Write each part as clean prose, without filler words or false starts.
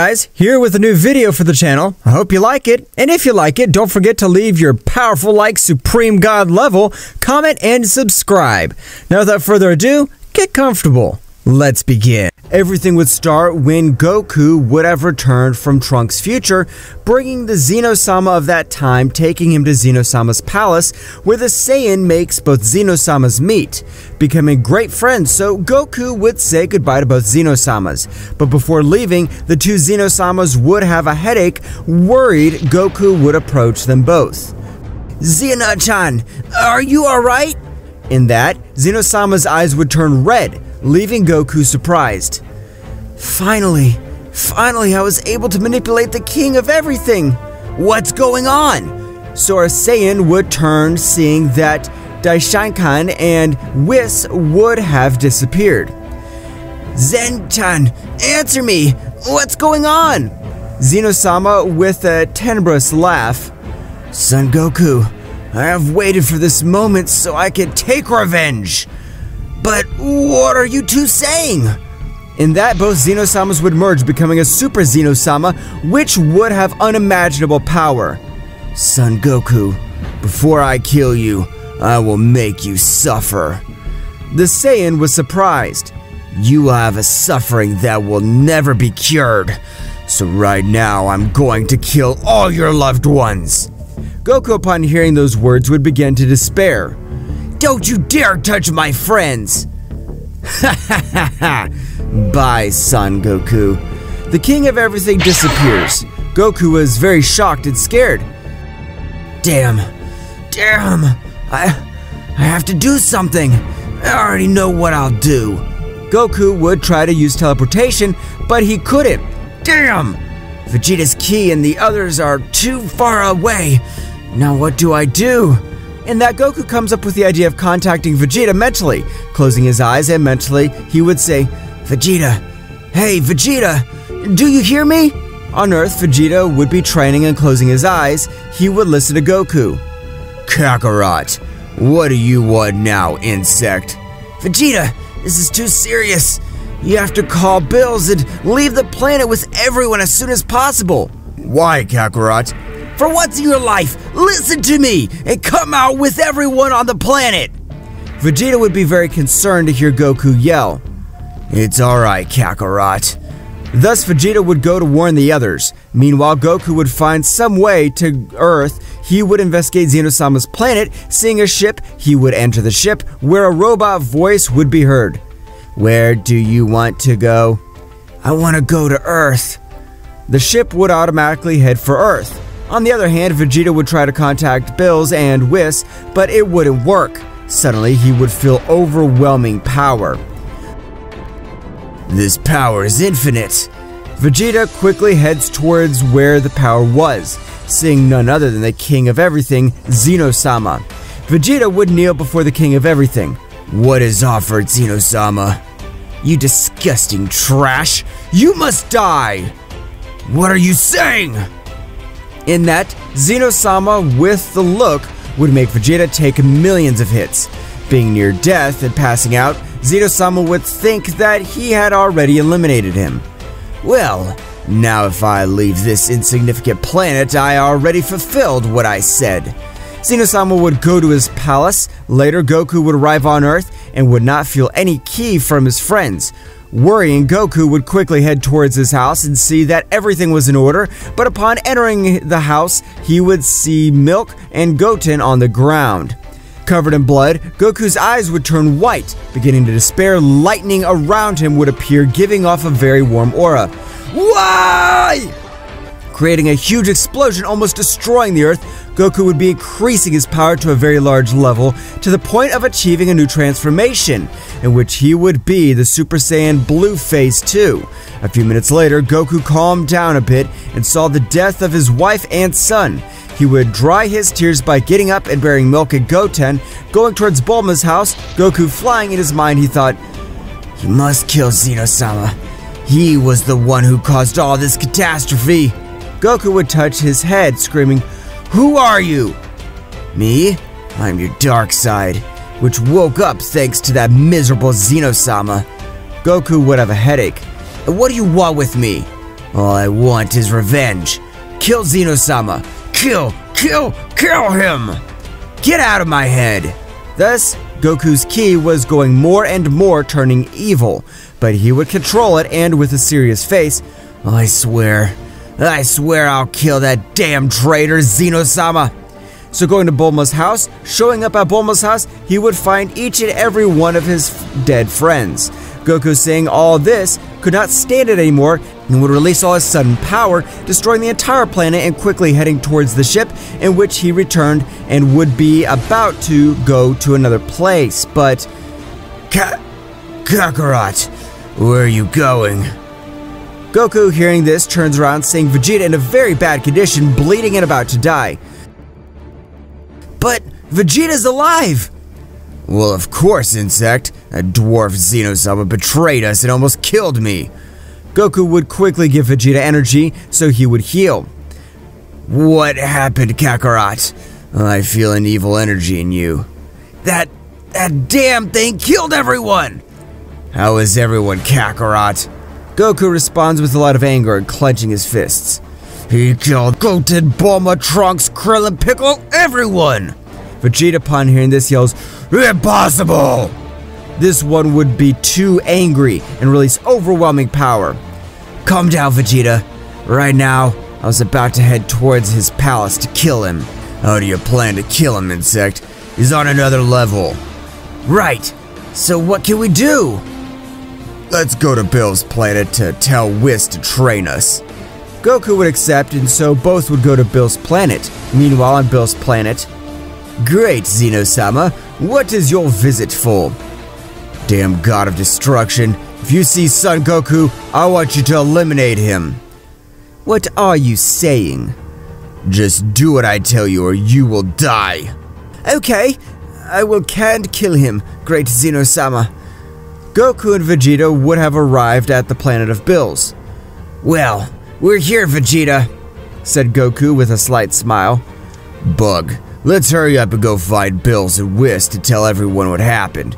guys, here with a new video for the channel. I hope you like it, and if you like it, don't forget to leave your powerful like Supreme God level, comment, and subscribe. Now without further ado, get comfortable. Let's begin. Everything would start when Goku would have returned from Trunks' future, bringing the Xeno-sama of that time, taking him to Xeno-sama's palace, where the Saiyan makes both Xeno-samas meet, becoming great friends, so Goku would say goodbye to both Xeno-samas. But before leaving, the two Xeno-samas would have a headache, worried Goku would approach them both. "Xeno-chan, are you alright?" In that, Xeno-sama's eyes would turn red, leaving Goku surprised. Finally, I was able to manipulate the king of everything. What's going on? So our Saiyan would turn, seeing that Daishinkan and Whis would have disappeared. "Zen-chan, answer me! What's going on?" Xeno-sama with a tenebrous laugh. "Son Goku, I have waited for this moment so I can take revenge. But what are you two saying?" In that, both Xeno-samas would merge, becoming a Super Xeno-sama, which would have unimaginable power. "Son Goku, before I kill you, I will make you suffer." The Saiyan was surprised. "You have a suffering that will never be cured. So right now, I'm going to kill all your loved ones." Goku, upon hearing those words, would begin to despair. "Don't you dare touch my friends!" "Ha ha ha ha! Bye, Son Goku." The king of everything disappears. Goku was very shocked and scared. Damn, I have to do something. I already know what I'll do." Goku would try to use teleportation, but he couldn't. Damn! Vegeta's ki and the others are too far away. Now what do I do? In that, Goku comes up with the idea of contacting Vegeta mentally. Closing his eyes, and mentally he would say, "Vegeta, hey Vegeta, do you hear me?" On Earth, Vegeta would be training, and closing his eyes, he would listen to Goku. "Kakarot, what do you want now, insect?" "Vegeta, this is too serious. You have to call bills and leave the planet with everyone as soon as possible." "Why, Kakarot?" "For once in your life, listen to me and come out with everyone on the planet." Vegeta would be very concerned to hear Goku yell. "It's alright, Kakarot." Thus, Vegeta would go to warn the others. Meanwhile, Goku would find some way to Earth. He would investigate Xeno-sama's planet. Seeing a ship, he would enter the ship, where a robot voice would be heard. "Where do you want to go?" "I want to go to Earth." The ship would automatically head for Earth. On the other hand, Vegeta would try to contact Bills and Whis, but it wouldn't work. Suddenly, he would feel overwhelming power. "This power is infinite." Vegeta quickly heads towards where the power was, seeing none other than the king of everything, Xeno-sama. Vegeta would kneel before the king of everything. "What is offered, Xeno-sama?" "You disgusting trash! You must die!" "What are you saying?" In that, Xeno-sama with the look would make Vegeta take millions of hits. Being near death and passing out, Xeno-sama would think that he had already eliminated him. "Well, now if I leave this insignificant planet, I already fulfilled what I said." Xeno-sama would go to his palace. Later, Goku would arrive on Earth and would not feel any ki from his friends. Worrying, Goku would quickly head towards his house and see that everything was in order, but upon entering the house, he would see Milk and Goten on the ground. Covered in blood, Goku's eyes would turn white. Beginning to despair, lightning around him would appear, giving off a very warm aura. Why? Creating a huge explosion, almost destroying the Earth, Goku would be increasing his power to a very large level, to the point of achieving a new transformation, in which he would be the Super Saiyan Blue Phase 2. A few minutes later, Goku calmed down a bit and saw the death of his wife and son. He would dry his tears by getting up and burying Milk and Goten. Going towards Bulma's house, Goku flying in his mind, he thought, "He must kill Xeno-sama. He was the one who caused all this catastrophe." Goku would touch his head, screaming, "Who are you?" "Me? I'm your dark side, which woke up thanks to that miserable Xeno-sama." Goku would have a headache. "What do you want with me?" All I want is revenge. Kill Xeno-sama. Kill him! Get out of my head! Thus, Goku's ki was going more and more turning evil, but he would control it and with a serious face, I swear I'll kill that damn traitor Xeno-sama. So going to Bulma's house, showing up at Bulma's house, he would find each and every one of his dead friends. Goku, seeing all this, could not stand it anymore and would release all his sudden power, destroying the entire planet and quickly heading towards the ship in which he returned and would be about to go to another place. But Kakarot, where are you going? Goku, hearing this, turns around, seeing Vegeta in a very bad condition, bleeding and about to die. But Vegeta's alive! Well, of course, Insect. That dwarf Xeno-sama betrayed us and almost killed me. Goku would quickly give Vegeta energy so he would heal. What happened, Kakarot? I feel an evil energy in you. That damn thing killed everyone! How is everyone, Kakarot? Goku responds with a lot of anger and clenching his fists. He killed Goten, Bulma, Trunks, Krillin, Piccolo, everyone! Vegeta, upon hearing this, yells, Impossible! This one would be too angry and release overwhelming power. Calm down, Vegeta. Right now, I was about to head towards his palace to kill him. How do you plan to kill him, Insect? He's on another level. Right. So what can we do? Let's go to Bill's planet to tell Whis to train us. Goku would accept, and so both would go to Bill's planet. Meanwhile, on Bill's planet, Great, Xeno-sama. What is your visit for? Damn god of destruction. If you see Son Goku, I want you to eliminate him. What are you saying? Just do what I tell you or you will die. Okay, I can't kill him, Great Xeno-sama. Goku and Vegeta would have arrived at the planet of Bills. Well, we're here, Vegeta, said Goku with a slight smile. Bug, let's hurry up and go find Bills and Whis to tell everyone what happened.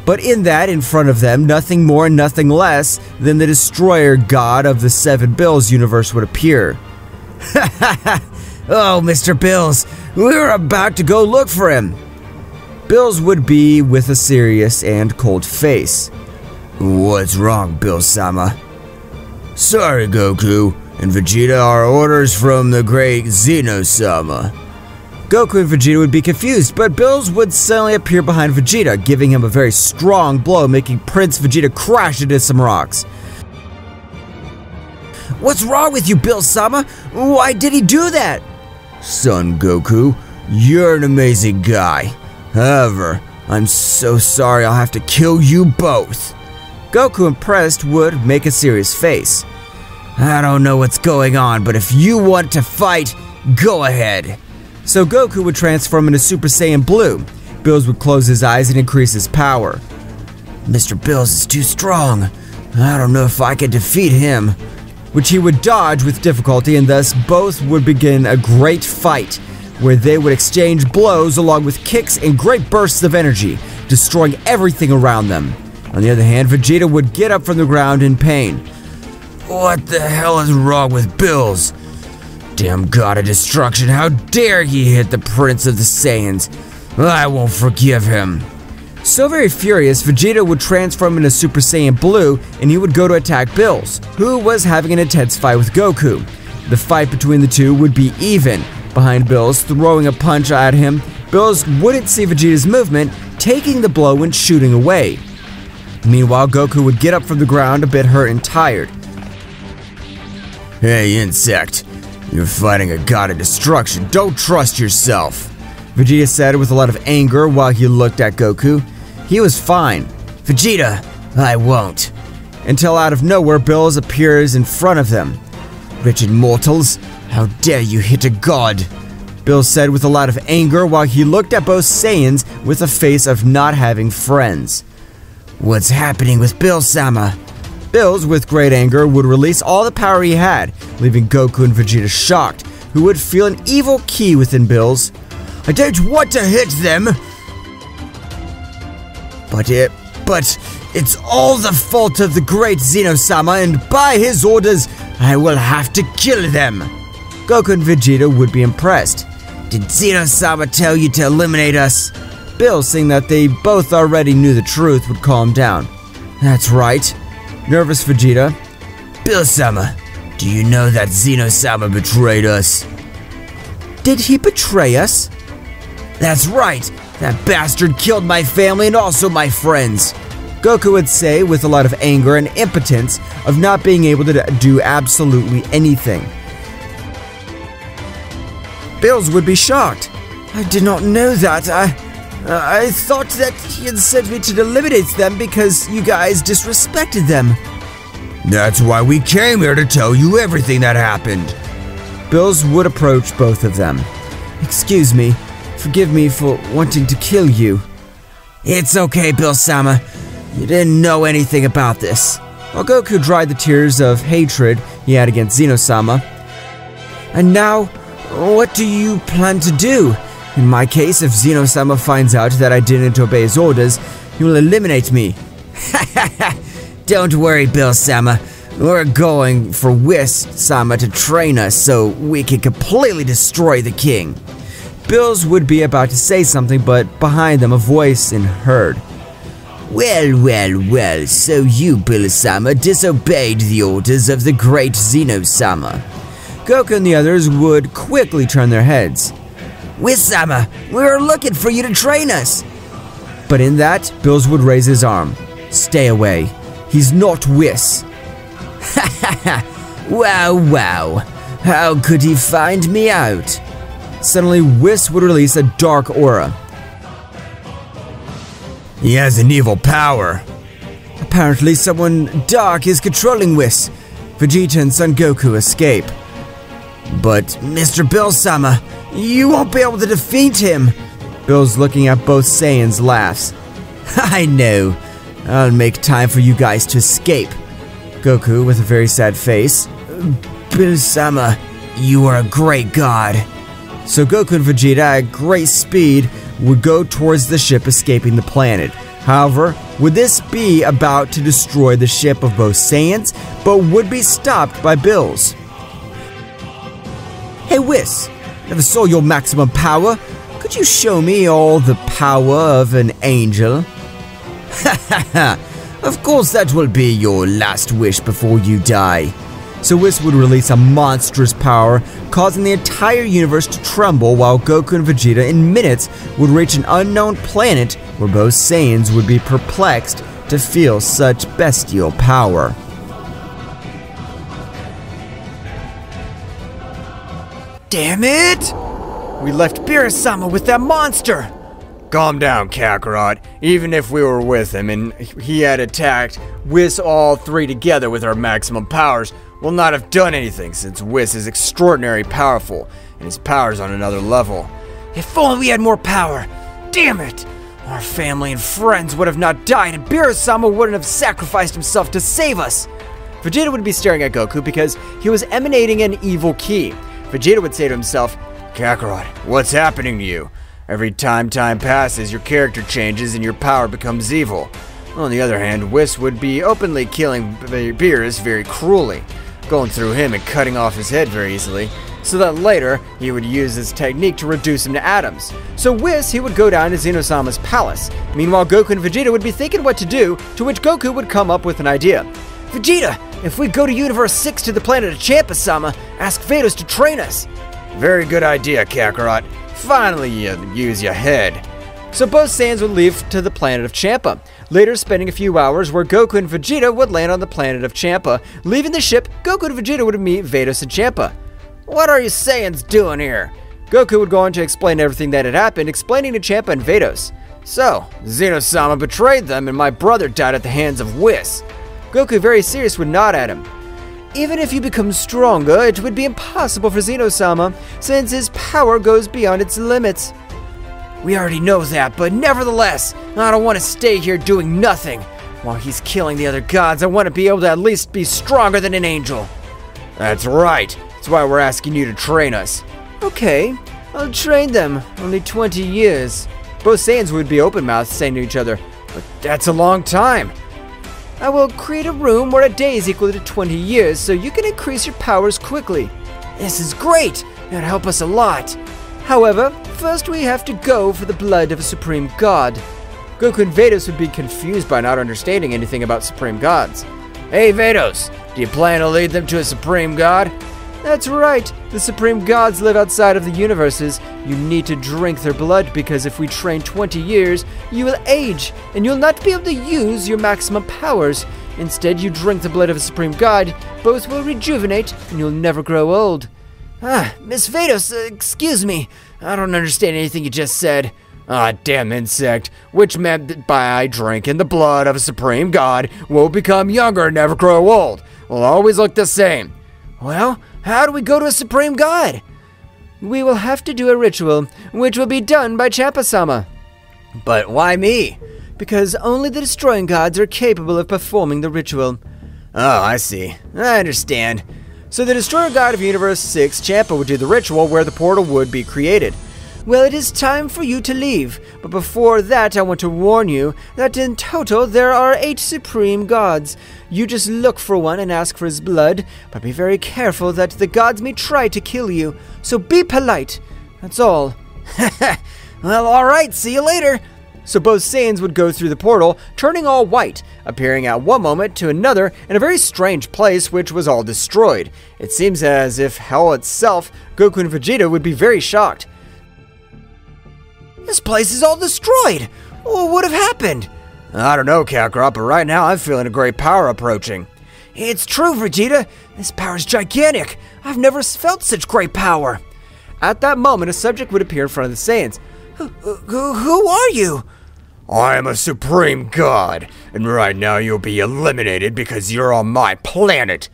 But in that, in front of them, nothing more and nothing less than the destroyer god of the Seven Bills universe would appear. Oh, Mr. Bills, we're about to go look for him. Bills would be with a serious and cold face. What's wrong, Bill-sama? Sorry, Goku and Vegeta, our orders from the great Xeno-sama. Goku and Vegeta would be confused, but Bills would suddenly appear behind Vegeta, giving him a very strong blow, making Prince Vegeta crash into some rocks. What's wrong with you, Bill-sama? Why did he do that? Son Goku, you're an amazing guy. However, I'm so sorry I'll have to kill you both. Goku, impressed, would make a serious face. I don't know what's going on, but if you want to fight, go ahead. So Goku would transform into Super Saiyan Blue. Bills would close his eyes and increase his power. Mr. Bills is too strong. I don't know if I can defeat him. Which he would dodge with difficulty, and thus both would begin a great fight, where they would exchange blows along with kicks and great bursts of energy, destroying everything around them. On the other hand, Vegeta would get up from the ground in pain. What the hell is wrong with Bills? Damn god of destruction, how dare he hit the Prince of the Saiyans? I won't forgive him. So very furious, Vegeta would transform into Super Saiyan Blue and he would go to attack Bills, who was having an intense fight with Goku. The fight between the two would be even. Behind Bills, throwing a punch at him, Bills wouldn't see Vegeta's movement, taking the blow and shooting away. Meanwhile, Goku would get up from the ground a bit hurt and tired. Hey, Insect. You're fighting a god of destruction. Don't trust yourself. Vegeta said with a lot of anger while he looked at Goku. He was fine. Vegeta, I won't. Until out of nowhere, Bills appears in front of them. Wretched mortals, how dare you hit a god? Bills said with a lot of anger while he looked at both Saiyans with a face of not having friends. What's happening with Bill-sama? Bills, with great anger, would release all the power he had, leaving Goku and Vegeta shocked, who would feel an evil ki within Bills. I don't want to hit them! But it's all the fault of the great Xeno-sama, and by his orders, I will have to kill them. Goku and Vegeta would be impressed. Did Zeno-sama tell you to eliminate us? Bill, seeing that they both already knew the truth, would calm down. That's right. Nervous Vegeta. Bill-sama, do you know that Zeno-sama betrayed us? Did he betray us? That's right. That bastard killed my family and also my friends. Goku would say with a lot of anger and impotence of not being able to do absolutely anything. Bills would be shocked. I did not know that. I thought that he had sent me to eliminate them because you guys disrespected them. That's why we came here to tell you everything that happened. Bills would approach both of them. Excuse me. Forgive me for wanting to kill you. It's okay, Bill-sama. You didn't know anything about this. While Goku dried the tears of hatred he had against Zeno-sama. And now, what do you plan to do? In my case, if Zeno-sama finds out that I didn't obey his orders, he will eliminate me. Don't worry, Bill-sama. We're going for Whis-sama to train us so we can completely destroy the king. Bills would be about to say something, but behind them a voice heard. Well, so you, Bill-sama, disobeyed the orders of the great Zeno-sama. Goku and the others would quickly turn their heads. Whis-sama, we were looking for you to train us. But in that, Bills would raise his arm. Stay away. He's not Whis. Wow. How could he find me out? Suddenly, Whis would release a dark aura. He has an evil power. Apparently, someone dark is controlling Whis. Vegeta and Son Goku escape. But, Mr. Bill-sama, you won't be able to defeat him. Bill's looking at both Saiyans laughs. I know. I'll make time for you guys to escape. Goku with a very sad face. Bill-sama, you are a great god. So Goku and Vegeta at great speed would go towards the ship escaping the planet. However, would this be about to destroy the ship of both Saiyans, but would be stopped by Bills. Hey Whis, never saw your maximum power. Could you show me all the power of an angel? Of course that will be your last wish before you die. So Whis would release a monstrous power, causing the entire universe to tremble, while Goku and Vegeta in minutes would reach an unknown planet where both Saiyans would be perplexed to feel such bestial power. Damn it! We left Beerus-sama with that monster! Calm down, Kakarot. Even if we were with him and he had attacked Whis all three together with our maximum powers, we'll not have done anything since Whis is extraordinarily powerful and his power's on another level. If only we had more power! Damn it! Our family and friends would have not died and Beerus-sama wouldn't have sacrificed himself to save us! Vegeta would be staring at Goku because he was emanating an evil ki. Vegeta would say to himself, Kakarot, what's happening to you? Every time passes, your character changes and your power becomes evil. On the other hand, Whis would be openly killing Beerus very cruelly, going through him and cutting off his head very easily, so that later he would use this technique to reduce him to atoms. So Whis, he would go down to Zeno-sama's palace. Meanwhile, Goku and Vegeta would be thinking what to do, to which Goku would come up with an idea. Vegeta, if we go to Universe 6 to the planet of Champa-sama, ask Vados to train us. Very good idea, Kakarot. Finally, you use your head. So both Saiyans would leave to the planet of Champa, later spending a few hours where Goku and Vegeta would land on the planet of Champa. Leaving the ship, Goku and Vegeta would meet Vados and Champa. What are you Saiyans doing here? Goku would go on to explain everything that had happened, explaining to Champa and Vados. So, Zeno-sama betrayed them and my brother died at the hands of Whis. Goku, very serious, would nod at him. Even if you become stronger, it would be impossible for Zeno-sama, since his power goes beyond its limits. We already know that, but nevertheless, I don't want to stay here doing nothing. While he's killing the other gods, I want to be able to at least be stronger than an angel. That's right. That's why we're asking you to train us. Okay, I'll train them. Only 20 years. Both Saiyans would be open-mouthed, saying to each other, but that's a long time. I will create a room where a day is equal to 20 years so you can increase your powers quickly. This is great! It'll help us a lot. However, first we have to go for the blood of a supreme god. Goku and Vados would be confused by not understanding anything about supreme gods. Hey Vados, do you plan to lead them to a supreme god? That's right, the supreme gods live outside of the universes. You need to drink their blood because if we train 20 years, you will age and you'll not be able to use your maximum powers. Instead, you drink the blood of a supreme god, both will rejuvenate and you'll never grow old. Miss Vados, excuse me. I don't understand anything you just said. Damn insect. Which meant that by drinking the blood of a supreme god, we'll become younger and never grow old. We'll always look the same. Well, how do we go to a supreme god? We will have to do a ritual, which will be done by Champa-sama. But why me? Because only the destroying gods are capable of performing the ritual. Oh, I see. I understand. So the destroyer god of Universe 6, Champa, would do the ritual where the portal would be created. Well, it is time for you to leave, but before that I want to warn you that in total there are 8 supreme gods. You just look for one and ask for his blood, but be very careful that the gods may try to kill you, so be polite. That's all. Well, alright, see you later. So both Saiyans would go through the portal, turning all white, appearing at one moment to another in a very strange place which was all destroyed. It seems as if hell itself, Goku and Vegeta would be very shocked. This place is all destroyed! What would have happened? I don't know, Kakarot, but right now I'm feeling a great power approaching. It's true, Vegeta! This power is gigantic! I've never felt such great power! At that moment, a subject would appear in front of the Saiyans. Who are you? I am a supreme god, and right now you'll be eliminated because you're on my planet.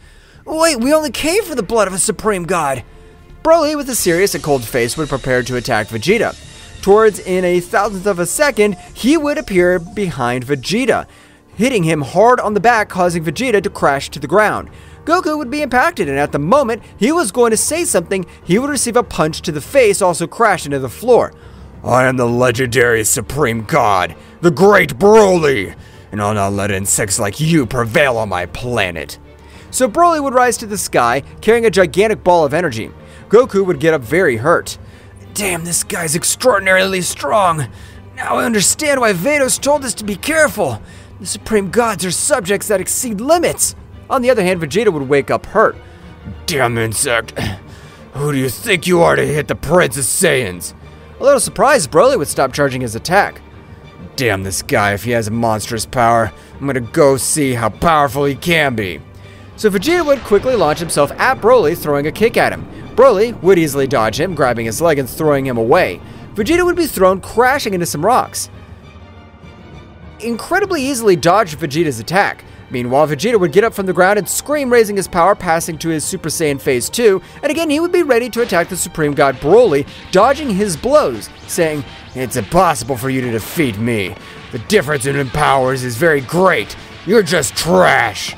Wait, we only came for the blood of a supreme god. Broly, with a serious and cold face, would prepare to attack Vegeta. Towards in a thousandth of a second, he would appear behind Vegeta, hitting him hard on the back, causing Vegeta to crash to the ground. Goku would be impacted, and at the moment he was going to say something, he would receive a punch to the face, also crash into the floor. I am the legendary supreme god, the great Broly, and I'll not let insects like you prevail on my planet. So Broly would rise to the sky, carrying a gigantic ball of energy. Goku would get up very hurt. Damn, this guy's extraordinarily strong. Now I understand why Vados told us to be careful. The supreme gods are subjects that exceed limits. On the other hand, Vegeta would wake up hurt. Damn insect. Who do you think you are to hit the Prince of Saiyans? A little surprised, Broly would stop charging his attack. Damn this guy, if he has a monstrous power, I'm gonna go see how powerful he can be. So Vegeta would quickly launch himself at Broly, throwing a kick at him. Broly would easily dodge him, grabbing his leg and throwing him away. Vegeta would be thrown crashing into some rocks. Incredibly easily dodged Vegeta's attack. Meanwhile, Vegeta would get up from the ground and scream, raising his power, passing to his Super Saiyan Phase 2, and again he would be ready to attack the Supreme God Broly, dodging his blows, saying, "It's impossible for you to defeat me. The difference in powers is very great. You're just trash.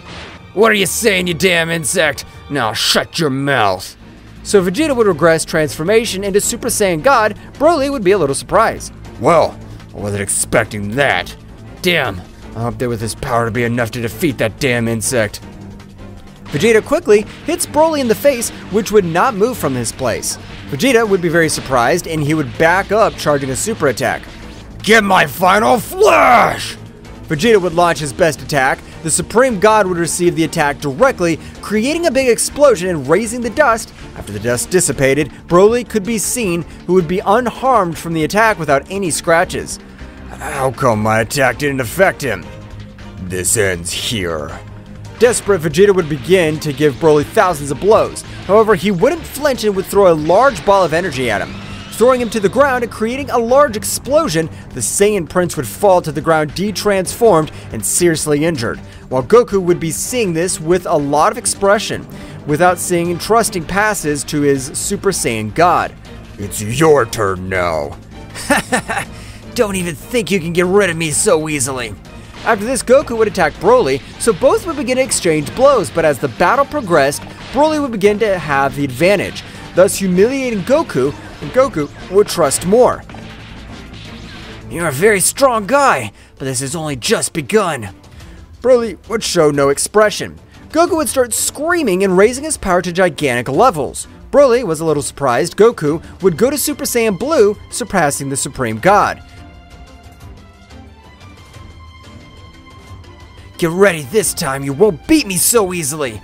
What are you saying, you damn insect? Now shut your mouth." So Vegeta would regress transformation into Super Saiyan God. Broly would be a little surprised. Well, I wasn't expecting that. Damn, I hope that with his power to be enough to defeat that damn insect. Vegeta quickly hits Broly in the face, which would not move from his place. Vegeta would be very surprised, and he would back up, charging a super attack. Get my final flash! Vegeta would launch his best attack. The Supreme God would receive the attack directly, creating a big explosion and raising the dust. After the dust dissipated, Broly could be seen, who would be unharmed from the attack without any scratches. How come my attack didn't affect him? This ends here. Desperate, Vegeta would begin to give Broly thousands of blows. However, he wouldn't flinch and would throw a large ball of energy at him. Throwing him to the ground and creating a large explosion, the Saiyan Prince would fall to the ground detransformed and seriously injured, while Goku would be seeing this with a lot of expression, without seeing entrusting passes to his Super Saiyan God. It's your turn now. Don't even think you can get rid of me so easily. After this, Goku would attack Broly, so both would begin to exchange blows, but as the battle progressed, Broly would begin to have the advantage, thus humiliating Goku, and Goku would trust more. You're a very strong guy, but this has only just begun. Broly would show no expression. Goku would start screaming and raising his power to gigantic levels. Broly was a little surprised. Goku would go to Super Saiyan Blue, surpassing the Supreme God. Get ready this time, you won't beat me so easily.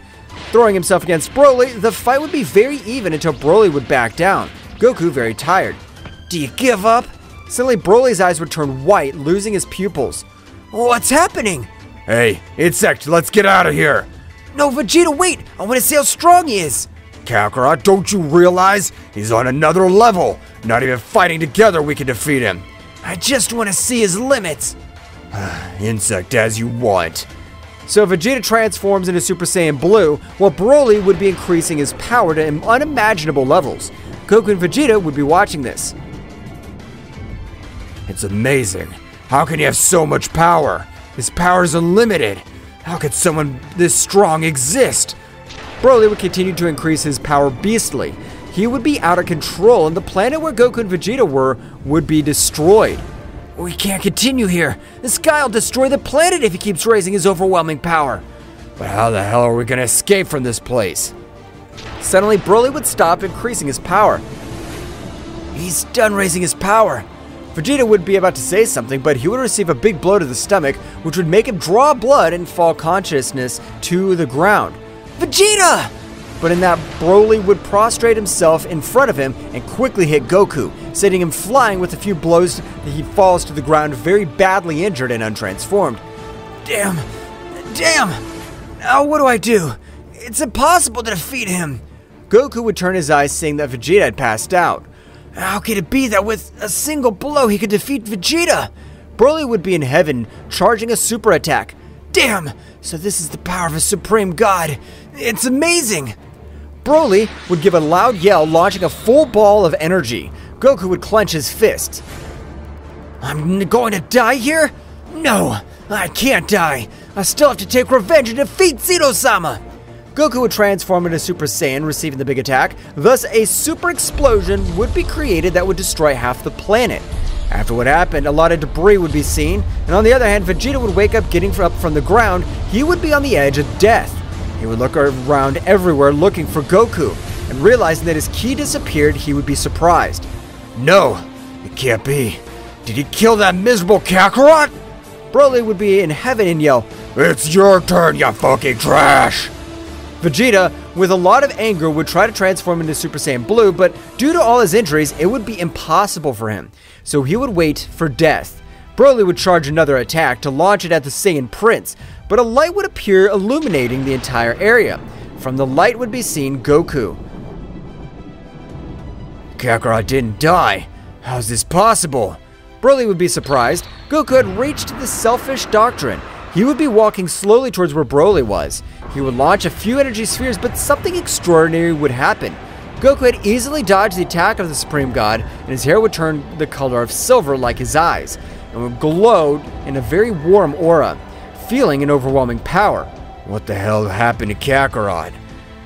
Throwing himself against Broly, the fight would be very even until Broly would back down. Goku very tired. Do you give up? Suddenly Broly's eyes would turn white, losing his pupils. What's happening? Hey, Insect, let's get out of here. No, Vegeta, wait! I want to see how strong he is! Kakarot, don't you realize? He's on another level. Not even fighting together we can defeat him. I just want to see his limits. Insect, as you want. So Vegeta transforms into Super Saiyan Blue, while Broly would be increasing his power to unimaginable levels. Goku and Vegeta would be watching this. It's amazing. How can he have so much power? His power is unlimited. How could someone this strong exist? Broly would continue to increase his power beastly. He would be out of control, and the planet where Goku and Vegeta were would be destroyed. We can't continue here. This guy will destroy the planet if he keeps raising his overwhelming power. But how the hell are we gonna escape from this place? Suddenly, Broly would stop increasing his power. He's done raising his power. Vegeta would be about to say something, but he would receive a big blow to the stomach, which would make him draw blood and fall consciousness to the ground. Vegeta! But in that, Broly would prostrate himself in front of him and quickly hit Goku, sending him flying with a few blows that he falls to the ground very badly injured and untransformed. Damn! Now what do I do? It's impossible to defeat him! Goku would turn his eyes, seeing that Vegeta had passed out. How could it be that with a single blow he could defeat Vegeta? Broly would be in heaven, charging a super attack. Damn! So this is the power of a Supreme God. It's amazing! Broly would give a loud yell, launching a full ball of energy. Goku would clench his fist. I'm going to die here? No, I can't die. I still have to take revenge and defeat Zeno-sama. Goku would transform into Super Saiyan, receiving the big attack. Thus, a super explosion would be created that would destroy half the planet. After what happened, a lot of debris would be seen, and on the other hand, Vegeta would wake up getting up from the ground. He would be on the edge of death. He would look around everywhere looking for Goku, and realizing that his ki disappeared, he would be surprised. No, it can't be. Did he kill that miserable Kakarot? Broly would be in heaven and yell, It's your turn, you fucking trash! Vegeta, with a lot of anger, would try to transform into Super Saiyan Blue, but due to all his injuries, it would be impossible for him. So he would wait for death. Broly would charge another attack to launch it at the Saiyan Prince, but a light would appear illuminating the entire area. From the light would be seen Goku. Kakarot didn't die. How's this possible? Broly would be surprised. Goku had reached the selfish doctrine. He would be walking slowly towards where Broly was. He would launch a few energy spheres, but something extraordinary would happen. Goku had easily dodged the attack of the Supreme God, and his hair would turn the color of silver like his eyes, and would glow in a very warm aura, feeling an overwhelming power. What the hell happened to Kakarot?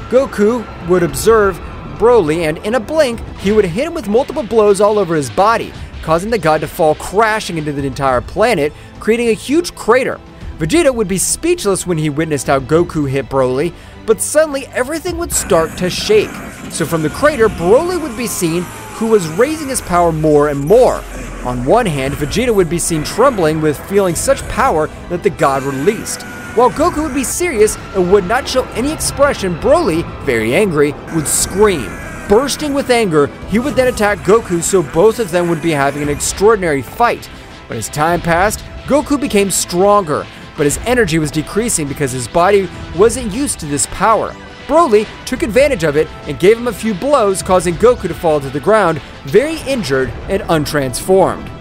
Goku would observe Broly, and in a blink, he would hit him with multiple blows all over his body, causing the god to fall crashing into the entire planet, creating a huge crater. Vegeta would be speechless when he witnessed how Goku hit Broly, but suddenly everything would start to shake. So from the crater, Broly would be seen, who was raising his power more and more. On one hand, Vegeta would be seen trembling with feeling such power that the god released. While Goku would be serious and would not show any expression, Broly, very angry, would scream. Bursting with anger, he would then attack Goku, so both of them would be having an extraordinary fight. But as time passed, Goku became stronger, but his energy was decreasing because his body wasn't used to this power. Broly took advantage of it and gave him a few blows, causing Goku to fall to the ground, very injured and untransformed.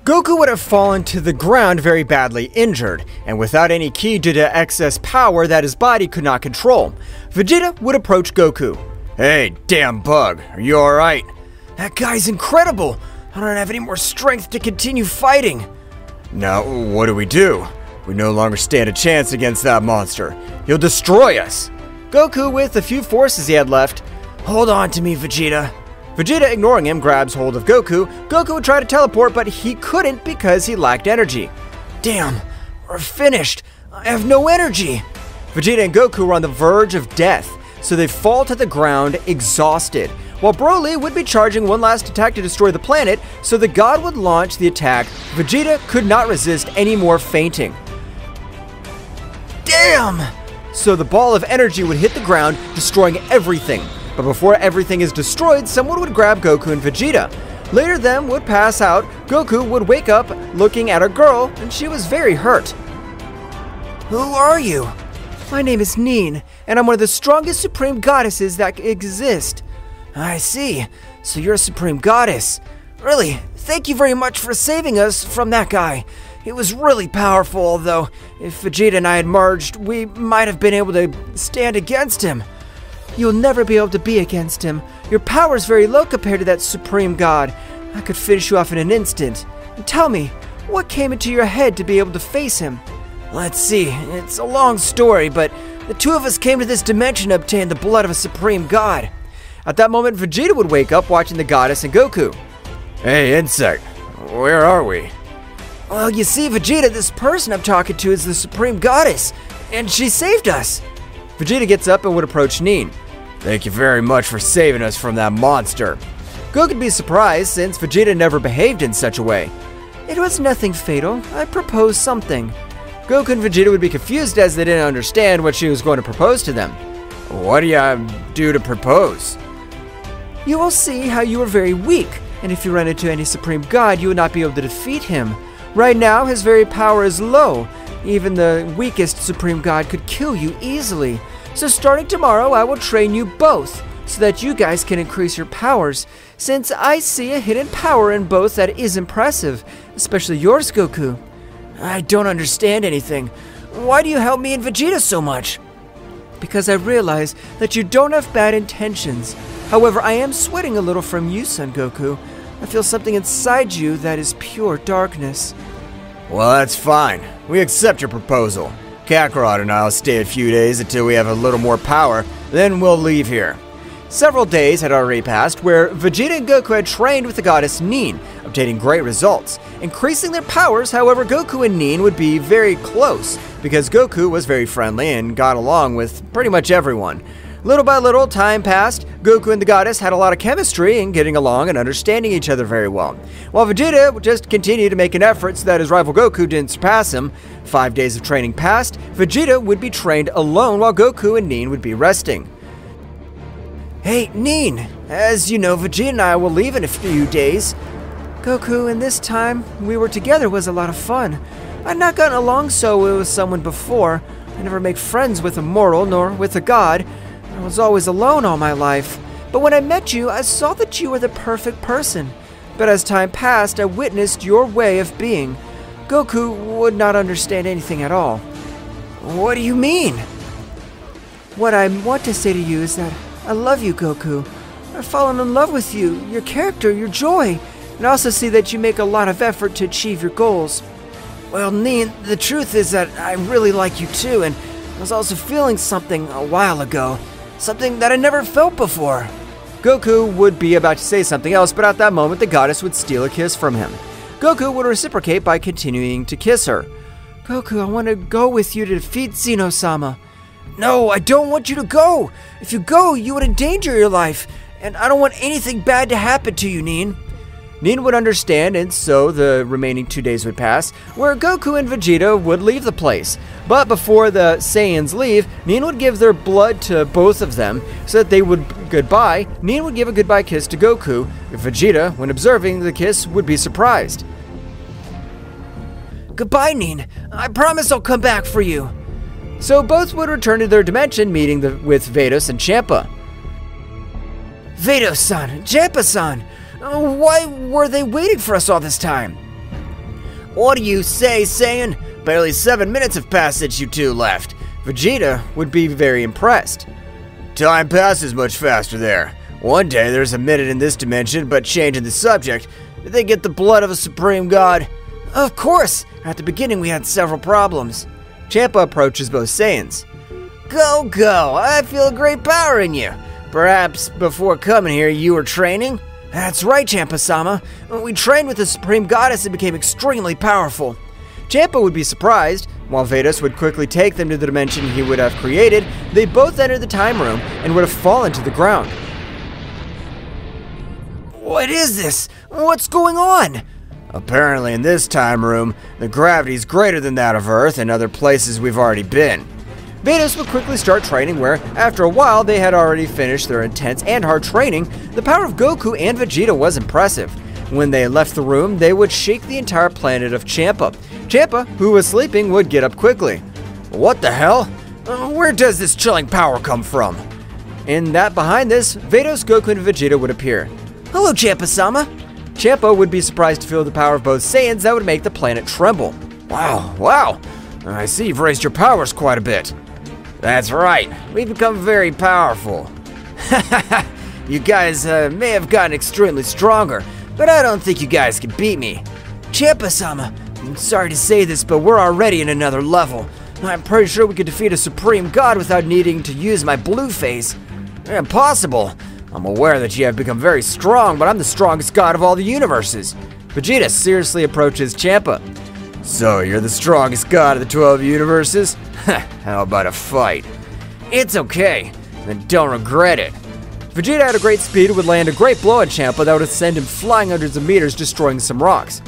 Goku would have fallen to the ground very badly injured, and without any ki due to excess power that his body could not control. Vegeta would approach Goku. Hey, damn bug, are you alright? That guy's incredible! I don't have any more strength to continue fighting. Now, what do? We no longer stand a chance against that monster. He'll destroy us. Goku, with the few forces he had left, hold on to me, Vegeta. Vegeta, ignoring him, grabs hold of Goku. Goku would try to teleport, but he couldn't because he lacked energy. Damn, We're finished. I have no energy. Vegeta and Goku were on the verge of death, so they fall to the ground exhausted, while Broly would be charging one last attack to destroy the planet, so the god would launch the attack. Vegeta could not resist any more fainting. Damn! So the ball of energy would hit the ground, destroying everything. But before everything is destroyed, someone would grab Goku and Vegeta. Later them would pass out. Goku would wake up looking at a girl, and she was very hurt. Who are you? My name is Nin, and I'm one of the strongest supreme goddesses that exist. I see. So you're a supreme goddess. Really, thank you very much for saving us from that guy. He was really powerful, although if Vegeta and I had merged, we might have been able to stand against him. You'll never be able to be against him. Your power is very low compared to that supreme god. I could finish you off in an instant. And tell me, what came into your head to be able to face him? Let's see, it's a long story, but the two of us came to this dimension to obtain the blood of a supreme god. At that moment, Vegeta would wake up watching the goddess and Goku. Hey, Insect, where are we? Well, you see, Vegeta, this person I'm talking to is the supreme goddess, and she saved us. Vegeta gets up and would approach Nin. Thank you very much for saving us from that monster. Goku would be surprised since Vegeta never behaved in such a way. It was nothing fatal. I proposed something. Goku and Vegeta would be confused as they didn't understand what she was going to propose to them. What do you do to propose? You will see how you are very weak, and if you run into any supreme god, you would not be able to defeat him. Right now, his very power is low. Even the weakest supreme god could kill you easily. So starting tomorrow, I will train you both, so that you guys can increase your powers, since I see a hidden power in both that is impressive, especially yours, Goku. I don't understand anything. Why do you help me and Vegeta so much? Because I realize that you don't have bad intentions. However, I am sweating a little from you, Son Goku. I feel something inside you that is pure darkness. Well, that's fine. We accept your proposal. Kakarot and I'll stay a few days until we have a little more power, then we'll leave here. Several days had already passed where Vegeta and Goku had trained with the goddess Nin, obtaining great results, increasing their powers. However, Goku and Nin would be very close because Goku was very friendly and got along with pretty much everyone. Little by little, time passed. Goku and the goddess had a lot of chemistry and getting along and understanding each other very well. While Vegeta would just continue to make an effort so that his rival Goku didn't surpass him. 5 days of training passed. Vegeta would be trained alone while Goku and Nin would be resting. Hey, Nin, as you know, Vegeta and I will leave in a few days. Goku, and this time we were together was a lot of fun. I'd not gotten along so well with someone before. I never make friends with a mortal nor with a god. I was always alone all my life. But when I met you, I saw that you were the perfect person. But as time passed, I witnessed your way of being. Goku would not understand anything at all. What do you mean? What I want to say to you is that I love you, Goku. I've fallen in love with you, your character, your joy, and I also see that you make a lot of effort to achieve your goals. Well, Nin, the truth is that I really like you too, and I was also feeling something a while ago. Something that I never felt before. Goku would be about to say something else, but at that moment the goddess would steal a kiss from him. Goku would reciprocate by continuing to kiss her. Goku, I want to go with you to defeat Zeno-sama. No, I don't want you to go. If you go, you would endanger your life, and I don't want anything bad to happen to you, Nin. Nin would understand, and so the remaining 2 days would pass, where Goku and Vegeta would leave the place. But before the Saiyans leave, Nin would give their blood to both of them, so that they would goodbye. Nin would give a goodbye kiss to Goku. Vegeta, when observing the kiss, would be surprised. Goodbye, Nin. I promise I'll come back for you. So both would return to their dimension, meeting with Vados and Champa. Vados-san, Champa-san, why were they waiting for us all this time? What do you say, Saiyan? Barely 7 minutes have passed since you two left. Vegeta would be very impressed. Time passes much faster there. One day there's a minute in this dimension, but changing the subject, did they get the blood of a supreme god? Of course! At the beginning we had several problems. Champa approaches both Saiyans. Go! I feel a great power in you. Perhaps before coming here you were training? That's right, Champa-sama. We trained with the Supreme Goddess and became extremely powerful. Champa would be surprised. While Vados would quickly take them to the dimension he would have created, they both entered the time room and would have fallen to the ground. What is this? What's going on? Apparently in this time room, the gravity is greater than that of Earth and other places we've already been. Vados would quickly start training where, after a while they had already finished their intense and hard training, the power of Goku and Vegeta was impressive. When they left the room, they would shake the entire planet of Champa. Champa, who was sleeping, would get up quickly. What the hell? Where does this chilling power come from? In that behind this, Vados, Goku, and Vegeta would appear. Hello, Champa-sama. Champa would be surprised to feel the power of both Saiyans that would make the planet tremble. Wow. I see you've raised your powers quite a bit. That's right. We've become very powerful. You guys may have gotten extremely stronger, but I don't think you guys can beat me. Champa-sama, I'm sorry to say this, but we're already in another level. I'm pretty sure we could defeat a supreme god without needing to use my blue phase. Impossible. I'm aware that you have become very strong, but I'm the strongest god of all the universes. Vegeta seriously approaches Champa. So you're the strongest god of the 12 universes? How about a fight? It's okay, then don't regret it. Vegeta at a great speed would land a great blow at Champa that would send him flying hundreds of meters, destroying some rocks.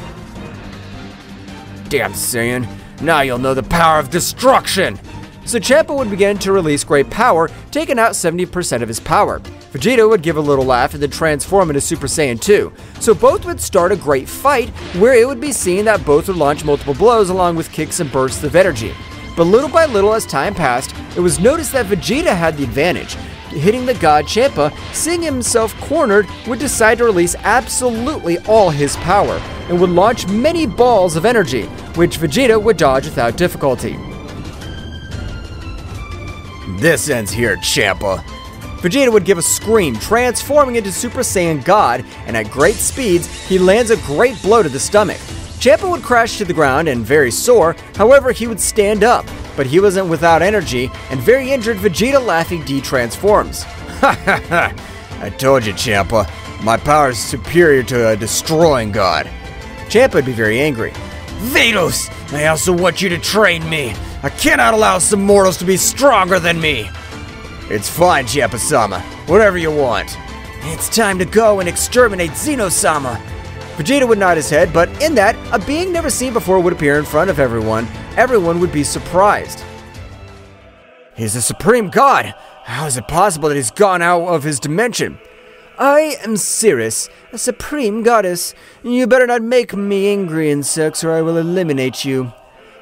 Damn Saiyan, now you'll know the power of destruction! So Champa would begin to release great power, taking out 70% of his power. Vegeta would give a little laugh and then transform into Super Saiyan 2. So both would start a great fight where it would be seen that both would launch multiple blows along with kicks and bursts of energy. But little by little as time passed, it was noticed that Vegeta had the advantage. Hitting the god Champa, seeing himself cornered, would decide to release absolutely all his power and would launch many balls of energy, which Vegeta would dodge without difficulty. This ends here, Champa. Vegeta would give a scream, transforming into Super Saiyan God, and at great speeds, he lands a great blow to the stomach. Champa would crash to the ground and very sore, however he would stand up, but he wasn't without energy, and very injured, Vegeta laughing de-transforms. Ha ha ha! I told you, Champa, my power is superior to a destroying god. Champa would be very angry. Vados, I also want you to train me. I cannot allow some mortals to be stronger than me. It's fine, Champa-sama. Whatever you want. It's time to go and exterminate Zeno-sama. Vegeta would nod his head, but in that, a being never seen before would appear in front of everyone. Everyone would be surprised. He's a supreme god. How is it possible that he's gone out of his dimension? I am Cirrus, a supreme goddess. You better not make me angry, insects, or I will eliminate you.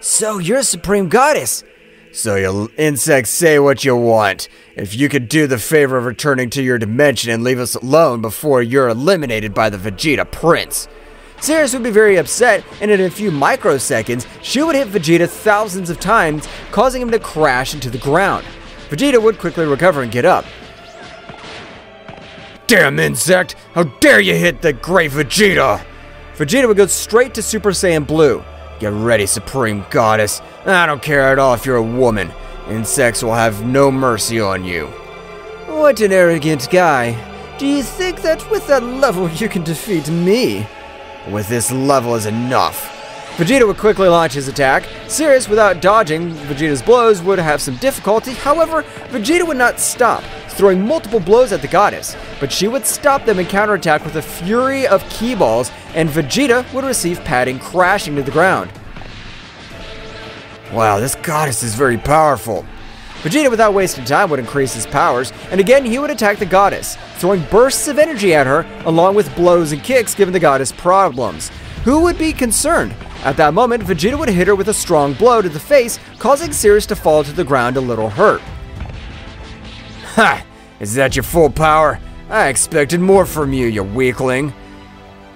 So you're a supreme goddess? So you insects say what you want. If you could do the favor of returning to your dimension and leave us alone before you're eliminated by the Vegeta Prince. Cirrus would be very upset, and in a few microseconds, she would hit Vegeta thousands of times, causing him to crash into the ground. Vegeta would quickly recover and get up. Damn insect! How dare you hit the great Vegeta! Vegeta would go straight to Super Saiyan Blue. Get ready, Supreme Goddess. I don't care at all if you're a woman. Insects will have no mercy on you. What an arrogant guy. Do you think that with that level you can defeat me? With this level is enough. Vegeta would quickly launch his attack. Cirrus, without dodging Vegeta's blows, would have some difficulty. However, Vegeta would not stop, throwing multiple blows at the goddess. But she would stop them and counterattack with a fury of ki balls, and Vegeta would receive padding, crashing to the ground. Wow, this goddess is very powerful. Vegeta, without wasting time, would increase his powers, and again he would attack the goddess, throwing bursts of energy at her, along with blows and kicks, giving the goddess problems. Who would be concerned? At that moment, Vegeta would hit her with a strong blow to the face, causing Cirrus to fall to the ground a little hurt. Ha! Is that your full power? I expected more from you, you weakling.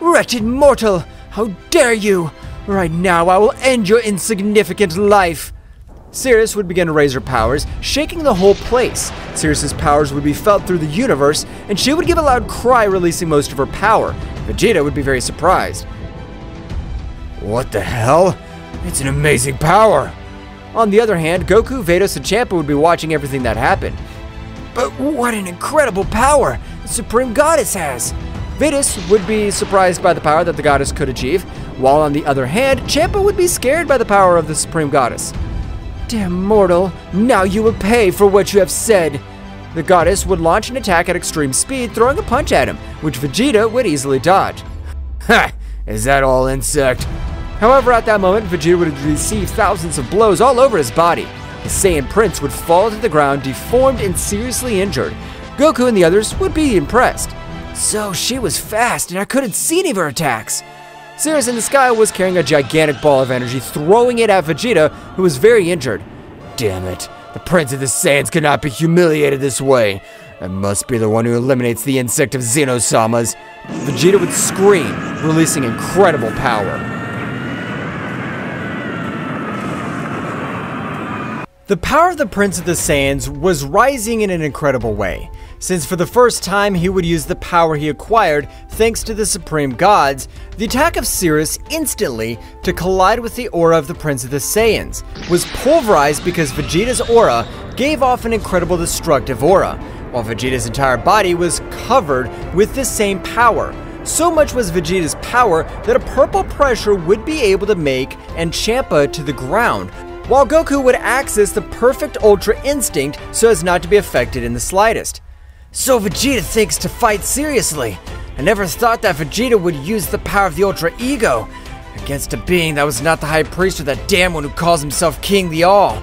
Wretched mortal! How dare you! Right now I will end your insignificant life! Cirrus would begin to raise her powers, shaking the whole place. Cirrus's powers would be felt through the universe, and she would give a loud cry, releasing most of her power. Vegeta would be very surprised. What the hell? It's an amazing power! On the other hand, Goku, Vados, and Champa would be watching everything that happened. But what an incredible power the Supreme Goddess has! Vados would be surprised by the power that the goddess could achieve, while on the other hand, Champa would be scared by the power of the Supreme Goddess. Damn mortal, now you will pay for what you have said. The goddess would launch an attack at extreme speed, throwing a punch at him, which Vegeta would easily dodge. Ha! Is that all, insect? However, at that moment, Vegeta would receive thousands of blows all over his body. The Saiyan Prince would fall to the ground, deformed and seriously injured. Goku and the others would be impressed. So she was fast, and I couldn't see any of her attacks. Sirius in the sky was carrying a gigantic ball of energy, throwing it at Vegeta, who was very injured. Damn it, the Prince of the Saiyans could not be humiliated this way. I must be the one who eliminates the insect of Xenosamas. Vegeta would scream, releasing incredible power. The power of the Prince of the Saiyans was rising in an incredible way, since for the first time he would use the power he acquired thanks to the Supreme Gods, the attack of Sirius instantly to collide with the aura of the Prince of the Saiyans was pulverized because Vegeta's aura gave off an incredible destructive aura, while Vegeta's entire body was covered with the same power. So much was Vegeta's power that a purple pressure would be able to make and Champa to the ground, while Goku would access the perfect Ultra Instinct so as not to be affected in the slightest. So Vegeta thinks to fight seriously. I never thought that Vegeta would use the power of the Ultra Ego against a being that was not the High Priest or that damn one who calls himself King the All.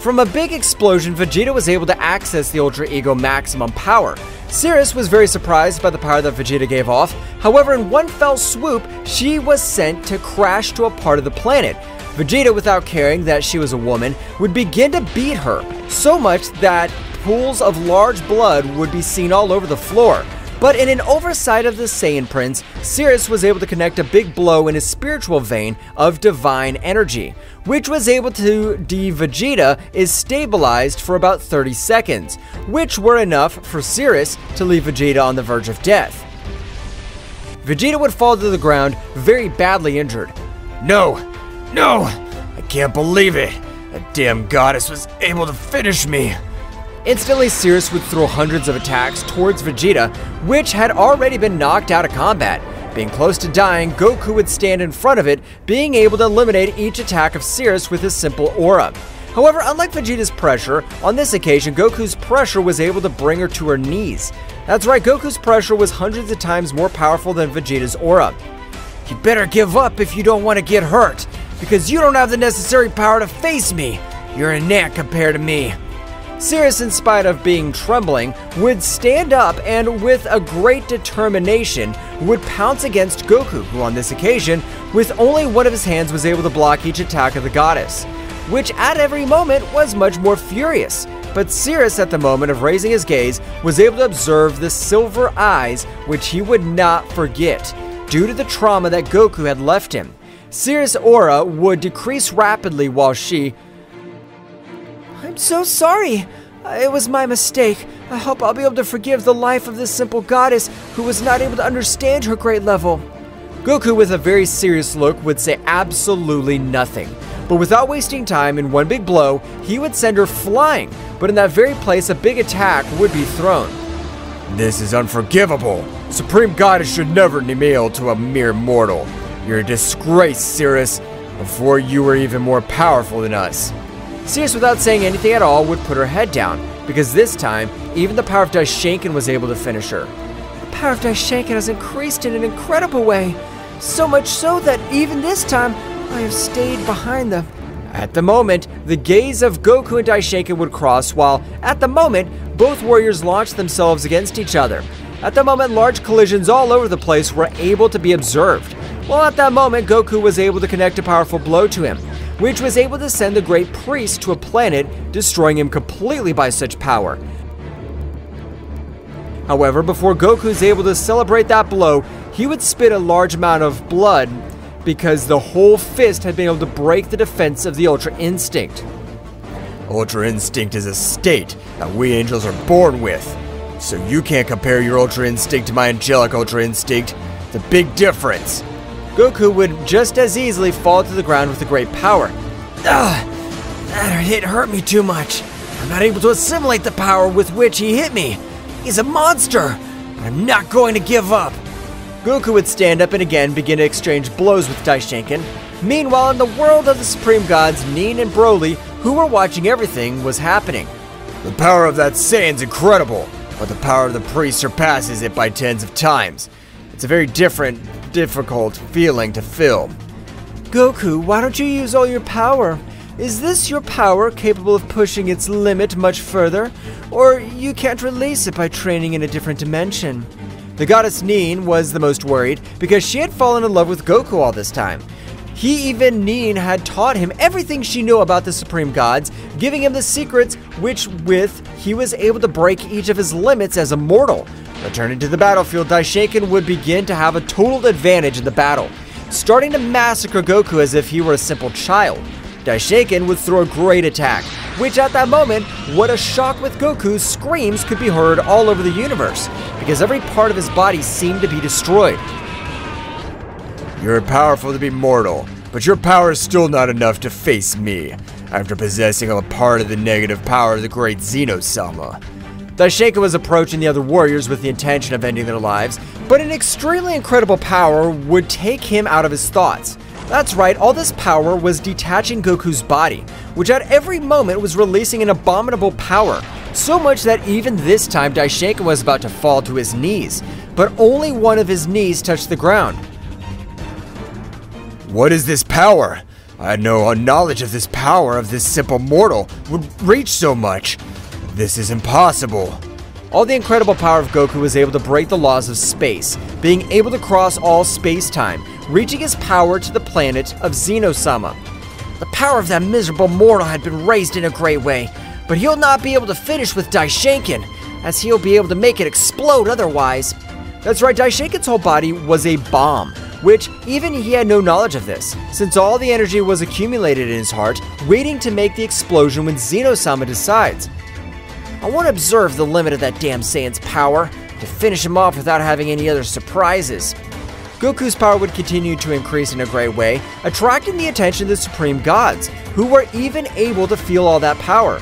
From a big explosion, Vegeta was able to access the Ultra Ego maximum power. Sirius was very surprised by the power that Vegeta gave off. However, in one fell swoop, she was sent to crash to a part of the planet. Vegeta, without caring that she was a woman, would begin to beat her, so much that pools of large blood would be seen all over the floor. But in an oversight of the Saiyan Prince, Sirius was able to connect a big blow in his spiritual vein of divine energy, which was able to Vegeta is stabilized for about 30 seconds, which were enough for Sirius to leave Vegeta on the verge of death. Vegeta would fall to the ground, very badly injured. No! I can't believe it! That damn goddess was able to finish me! Instantly, Sirius would throw hundreds of attacks towards Vegeta, which had already been knocked out of combat. Being close to dying, Goku would stand in front of it, being able to eliminate each attack of Sirius with his simple aura. However, unlike Vegeta's pressure, on this occasion, Goku's pressure was able to bring her to her knees. That's right, Goku's pressure was hundreds of times more powerful than Vegeta's aura. You better give up if you don't want to get hurt, because you don't have the necessary power to face me. You're an ant compared to me. Sirius, in spite of being trembling, would stand up and with a great determination would pounce against Goku, who on this occasion, with only one of his hands was able to block each attack of the goddess, which at every moment was much more furious. But Sirius, at the moment of raising his gaze, was able to observe the silver eyes, which he would not forget, due to the trauma that Goku had left him. Sirius' aura would decrease rapidly while she... I'm so sorry. It was my mistake. I hope I'll be able to forgive the life of this simple goddess who was not able to understand her great level. Goku, with a very serious look, would say absolutely nothing. But without wasting time, in one big blow, he would send her flying. But in that very place, a big attack would be thrown. This is unforgivable. Supreme Goddess should never kneel to a mere mortal. You're a disgrace, Sirius. Before you were even more powerful than us. Sirius, without saying anything at all, would put her head down, because this time, even the power of Daishinkan was able to finish her. The power of Daishinkan has increased in an incredible way, so much so that even this time, I have stayed behind them. At the moment, the gaze of Goku and Daishinkan would cross, while, at the moment, both warriors launched themselves against each other. At the moment, large collisions all over the place were able to be observed. Well, at that moment, Goku was able to connect a powerful blow to him, which was able to send the Great Priest to a planet, destroying him completely by such power. However, before Goku is able to celebrate that blow, he would spit a large amount of blood because the whole fist had been able to break the defense of the Ultra Instinct. Ultra Instinct is a state that we angels are born with, so you can't compare your Ultra Instinct to my angelic Ultra Instinct. It's a big difference. Goku would just as easily fall to the ground with a great power. That hit hurt me too much. I'm not able to assimilate the power with which he hit me. He's a monster, but I'm not going to give up. Goku would stand up and again begin to exchange blows with Daishinkan. Meanwhile, in the world of the Supreme Gods, Nin and Broly, who were watching everything, was happening. The power of that Saiyan's incredible, but the power of the priest surpasses it by tens of times. It's a very difficult feeling to feel. Goku, why don't you use all your power? Is this your power capable of pushing its limit much further? Or you can't release it by training in a different dimension? The goddess Nin was the most worried because she had fallen in love with Goku all this time. Nin had taught him everything she knew about the Supreme Gods, giving him the secrets with he was able to break each of his limits as a mortal. Returning to the battlefield, Daishinkan would begin to have a total advantage in the battle, starting to massacre Goku as if he were a simple child. Daishinkan would throw a great attack, which at that moment, what a shock with Goku's screams could be heard all over the universe, because every part of his body seemed to be destroyed. You're powerful to be mortal, but your power is still not enough to face me, after possessing a part of the negative power of the great Xeno-sama. Daishinkan was approaching the other warriors with the intention of ending their lives, but an extremely incredible power would take him out of his thoughts. That's right, all this power was detaching Goku's body, which at every moment was releasing an abominable power, so much that even this time Daishinkan was about to fall to his knees, but only one of his knees touched the ground. What is this power? I had no knowledge of this power of this simple mortal would reach so much. This is impossible. All the incredible power of Goku was able to break the laws of space, being able to cross all space-time, reaching his power to the planet of Xeno-sama. The power of that miserable mortal had been raised in a great way, but he'll not be able to finish with Daishinkan, as he'll be able to make it explode otherwise. That's right, Daishinkan's whole body was a bomb, which even he had no knowledge of this, since all the energy was accumulated in his heart, waiting to make the explosion when Xeno-sama decides. I want to observe the limit of that damn Saiyan's power, to finish him off without having any other surprises. Goku's power would continue to increase in a great way, attracting the attention of the Supreme Gods, who were even able to feel all that power.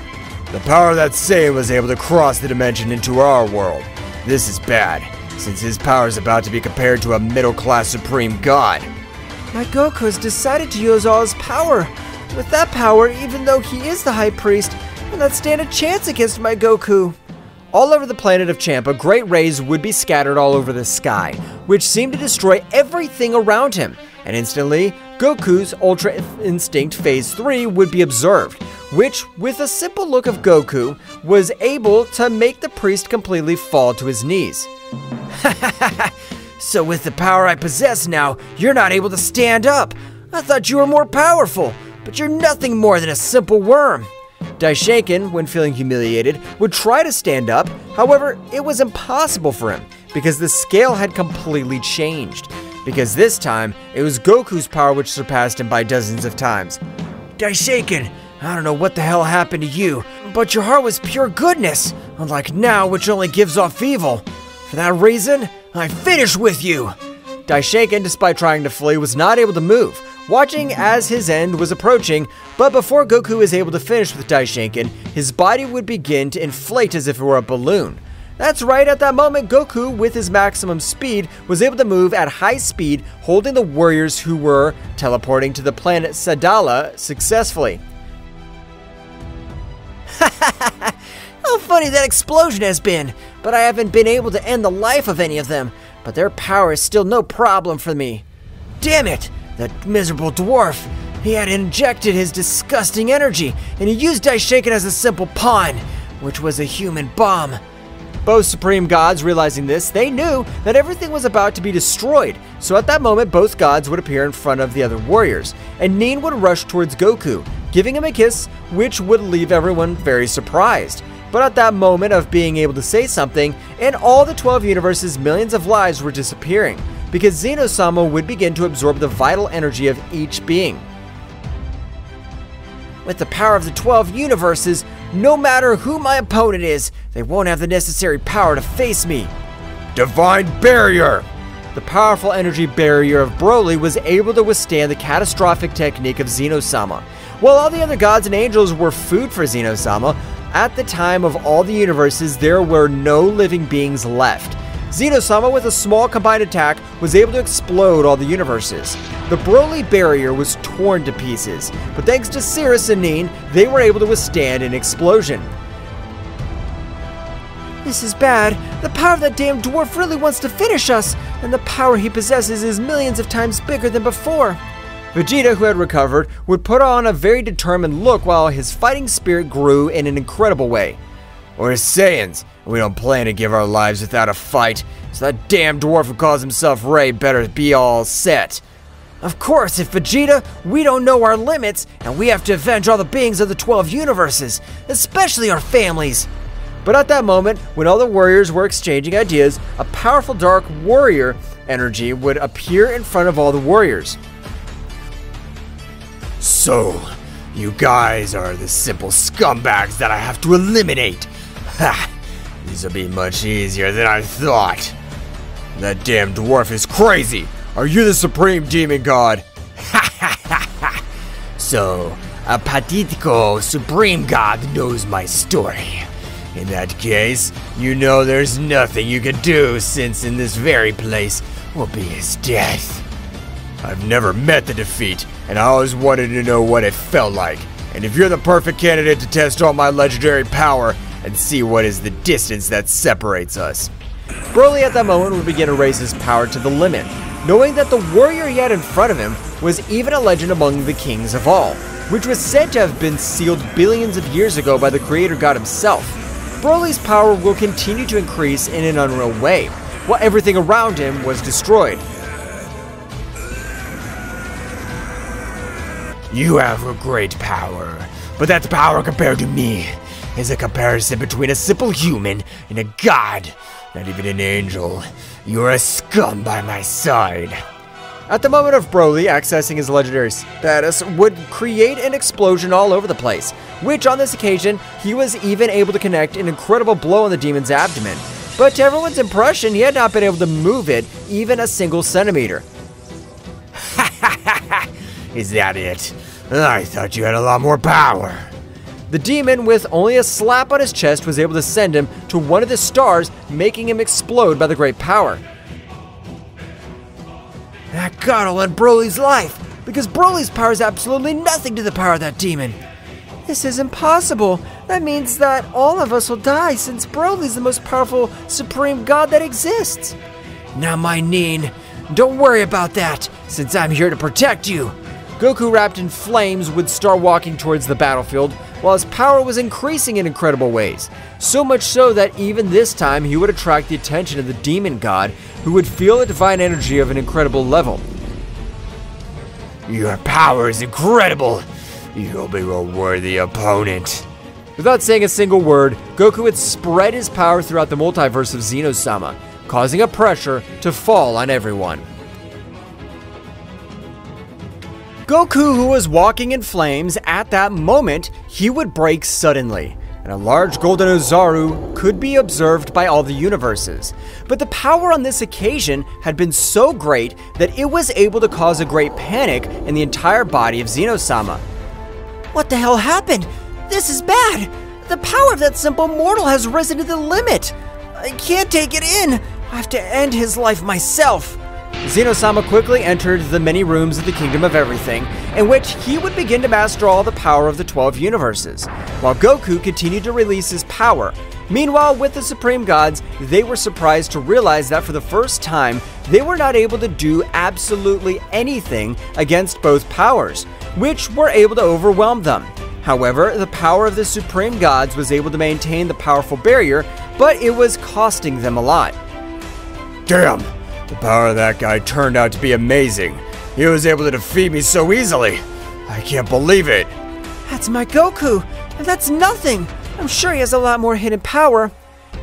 The power of that Saiyan was able to cross the dimension into our world. This is bad, since his power is about to be compared to a middle-class Supreme God. My Goku has decided to use all his power. With that power, even though he is the High Priest, will not stand a chance against my Goku. All over the planet of Champa, great rays would be scattered all over the sky, which seemed to destroy everything around him, and instantly, Goku's Ultra Instinct Phase 3 would be observed, which, with a simple look of Goku, was able to make the priest completely fall to his knees. So with the power I possess now, you're not able to stand up. I thought you were more powerful, but you're nothing more than a simple worm. Daishinkan, when feeling humiliated, would try to stand up, however, it was impossible for him, because the scale had completely changed. Because this time, it was Goku's power which surpassed him by dozens of times. Daishinkan, I don't know what the hell happened to you, but your heart was pure goodness, unlike now which only gives off evil. For that reason, I finish with you! Daishinkan, despite trying to flee, was not able to move, watching as his end was approaching, but before Goku was able to finish with Daishinkan, his body would begin to inflate as if it were a balloon. That's right, at that moment, Goku, with his maximum speed, was able to move at high speed, holding the warriors who were teleporting to the planet Sadala successfully. How funny that explosion has been, but I haven't been able to end the life of any of them, but their power is still no problem for me. Damn it! That miserable dwarf! He had injected his disgusting energy, and he used Daishinkan as a simple pawn, which was a human bomb. Both Supreme Gods realizing this, they knew that everything was about to be destroyed, so at that moment both gods would appear in front of the other warriors, and Nin would rush towards Goku, giving him a kiss, which would leave everyone very surprised. But at that moment of being able to say something, in all the 12 universes, millions of lives were disappearing, because Xeno-sama would begin to absorb the vital energy of each being. With the power of the 12 universes, no matter who my opponent is, they won't have the necessary power to face me. Divine Barrier! The powerful energy barrier of Broly was able to withstand the catastrophic technique of Xeno-sama. While all the other gods and angels were food for Xeno-sama, at the time of all the universes, there were no living beings left. Xenosama, with a small combined attack, was able to explode all the universes. The Broly barrier was torn to pieces, but thanks to Cirrus and Nin, they were able to withstand an explosion. This is bad. The power of that damn dwarf really wants to finish us, and the power he possesses is millions of times bigger than before. Vegeta, who had recovered, would put on a very determined look while his fighting spirit grew in an incredible way. We're Saiyans, and we don't plan to give our lives without a fight, so that damn dwarf who calls himself Ray better be all set. Of course, if Vegeta, we don't know our limits, and we have to avenge all the beings of the 12 universes, especially our families. But at that moment, when all the warriors were exchanging ideas, a powerful dark warrior energy would appear in front of all the warriors. So, you guys are the simple scumbags that I have to eliminate. Ha! This'll be much easier than I thought. That damn dwarf is crazy. Are you the supreme demon god? Ha ha ha ha! So, a Patitico supreme god knows my story. In that case, you know there's nothing you can do, since in this very place will be his death. I've never met the defeat, and I always wanted to know what it felt like. And if you're the perfect candidate to test all my legendary power and see what is the distance that separates us. Broly at that moment would begin to raise his power to the limit, knowing that the warrior he had in front of him was even a legend among the kings of all, which was said to have been sealed billions of years ago by the creator god himself. Broly's power will continue to increase in an unreal way, while everything around him was destroyed. You have a great power, but that power compared to me is a comparison between a simple human and a god, not even an angel. You're a scum by my side. At the moment of Broly accessing his legendary status would create an explosion all over the place, which on this occasion, he was even able to connect an incredible blow on the demon's abdomen. But to everyone's impression, he had not been able to move it even a single centimeter. Ha ha ha ha! Is that it? I thought you had a lot more power. The demon, with only a slap on his chest, was able to send him to one of the stars, making him explode by the great power. That god'll end Broly's life, because Broly's power is absolutely nothing to the power of that demon. This is impossible. That means that all of us will die, since Broly's the most powerful supreme god that exists. Now, my Nin, don't worry about that, since I'm here to protect you. Goku, wrapped in flames, would start walking towards the battlefield, while his power was increasing in incredible ways. So much so that even this time he would attract the attention of the demon god, who would feel the divine energy of an incredible level. Your power is incredible. You'll be a worthy opponent. Without saying a single word, Goku would spread his power throughout the multiverse of Xenosama, causing a pressure to fall on everyone. Goku, who was walking in flames, at that moment, he would break suddenly, and a large golden Ozaru could be observed by all the universes. But the power on this occasion had been so great that it was able to cause a great panic in the entire body of Xenosama. What the hell happened? This is bad! The power of that simple mortal has risen to the limit! I can't take it in! I have to end his life myself! Xenosama quickly entered the many rooms of the Kingdom of Everything, in which he would begin to master all the power of the 12 universes, while Goku continued to release his power. Meanwhile, with the Supreme Gods, they were surprised to realize that for the first time, they were not able to do absolutely anything against both powers, which were able to overwhelm them. However, the power of the Supreme Gods was able to maintain the powerful barrier, but it was costing them a lot. Damn! The power of that guy turned out to be amazing. He was able to defeat me so easily. I can't believe it. That's my Goku, and that's nothing. I'm sure he has a lot more hidden power.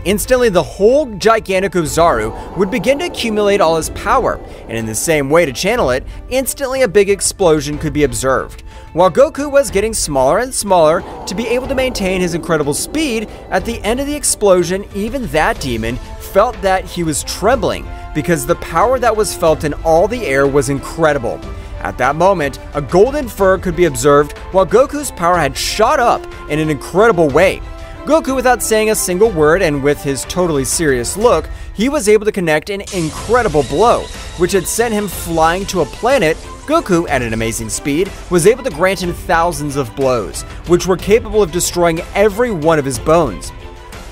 Instantly, the whole gigantic Ozaru would begin to accumulate all his power, and in the same way to channel it, instantly a big explosion could be observed. While Goku was getting smaller and smaller to be able to maintain his incredible speed, at the end of the explosion, even that demon felt that he was trembling, because the power that was felt in all the air was incredible. At that moment, a golden fur could be observed while Goku's power had shot up in an incredible way. Goku, without saying a single word and with his totally serious look, he was able to connect an incredible blow, which had sent him flying to a planet. Goku, at an amazing speed, was able to grant him thousands of blows, which were capable of destroying every one of his bones.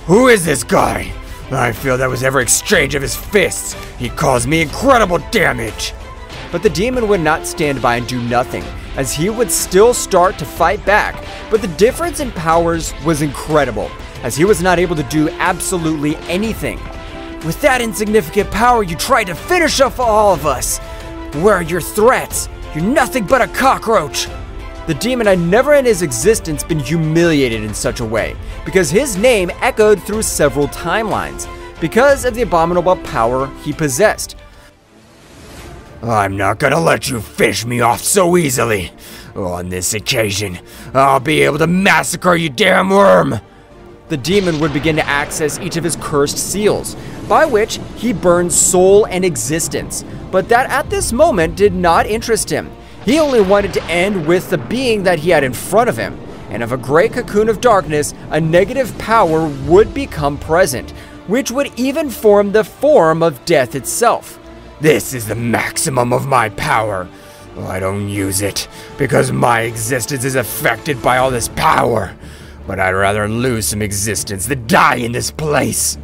Who is this guy? I feel that with every exchange of his fists, he caused me incredible damage. But the demon would not stand by and do nothing, as he would still start to fight back. But the difference in powers was incredible, as he was not able to do absolutely anything. With that insignificant power, you tried to finish off all of us. Where are your threats? You're nothing but a cockroach. The demon had never in his existence been humiliated in such a way, because his name echoed through several timelines, because of the abominable power he possessed. I'm not gonna let you fish me off so easily. On this occasion, I'll be able to massacre you, damn worm! The demon would begin to access each of his cursed seals, by which he burned soul and existence, but that at this moment did not interest him. He only wanted to end with the being that he had in front of him, and of a great cocoon of darkness, a negative power would become present, which would even form the form of death itself. This is the maximum of my power. I don't use it because my existence is affected by all this power. But I'd rather lose some existence than die in this place.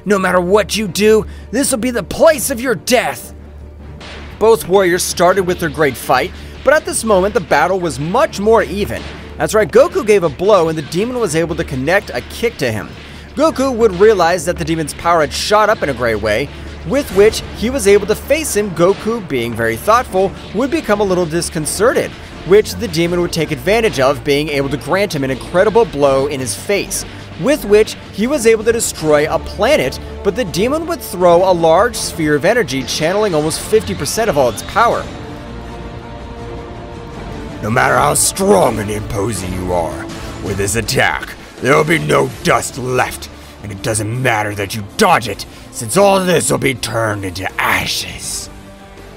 No matter what you do, this will be the place of your death. Both warriors started with their great fight, but at this moment the battle was much more even. That's right, Goku gave a blow and the demon was able to connect a kick to him. Goku would realize that the demon's power had shot up in a great way, with which he was able to face him. Goku, being very thoughtful, would become a little disconcerted, which the demon would take advantage of, being able to grant him an incredible blow in his face, with which he was able to destroy a planet, but the demon would throw a large sphere of energy, channeling almost 50% of all its power. No matter how strong and imposing you are, with this attack, there will be no dust left, and it doesn't matter that you dodge it, since all this will be turned into ashes.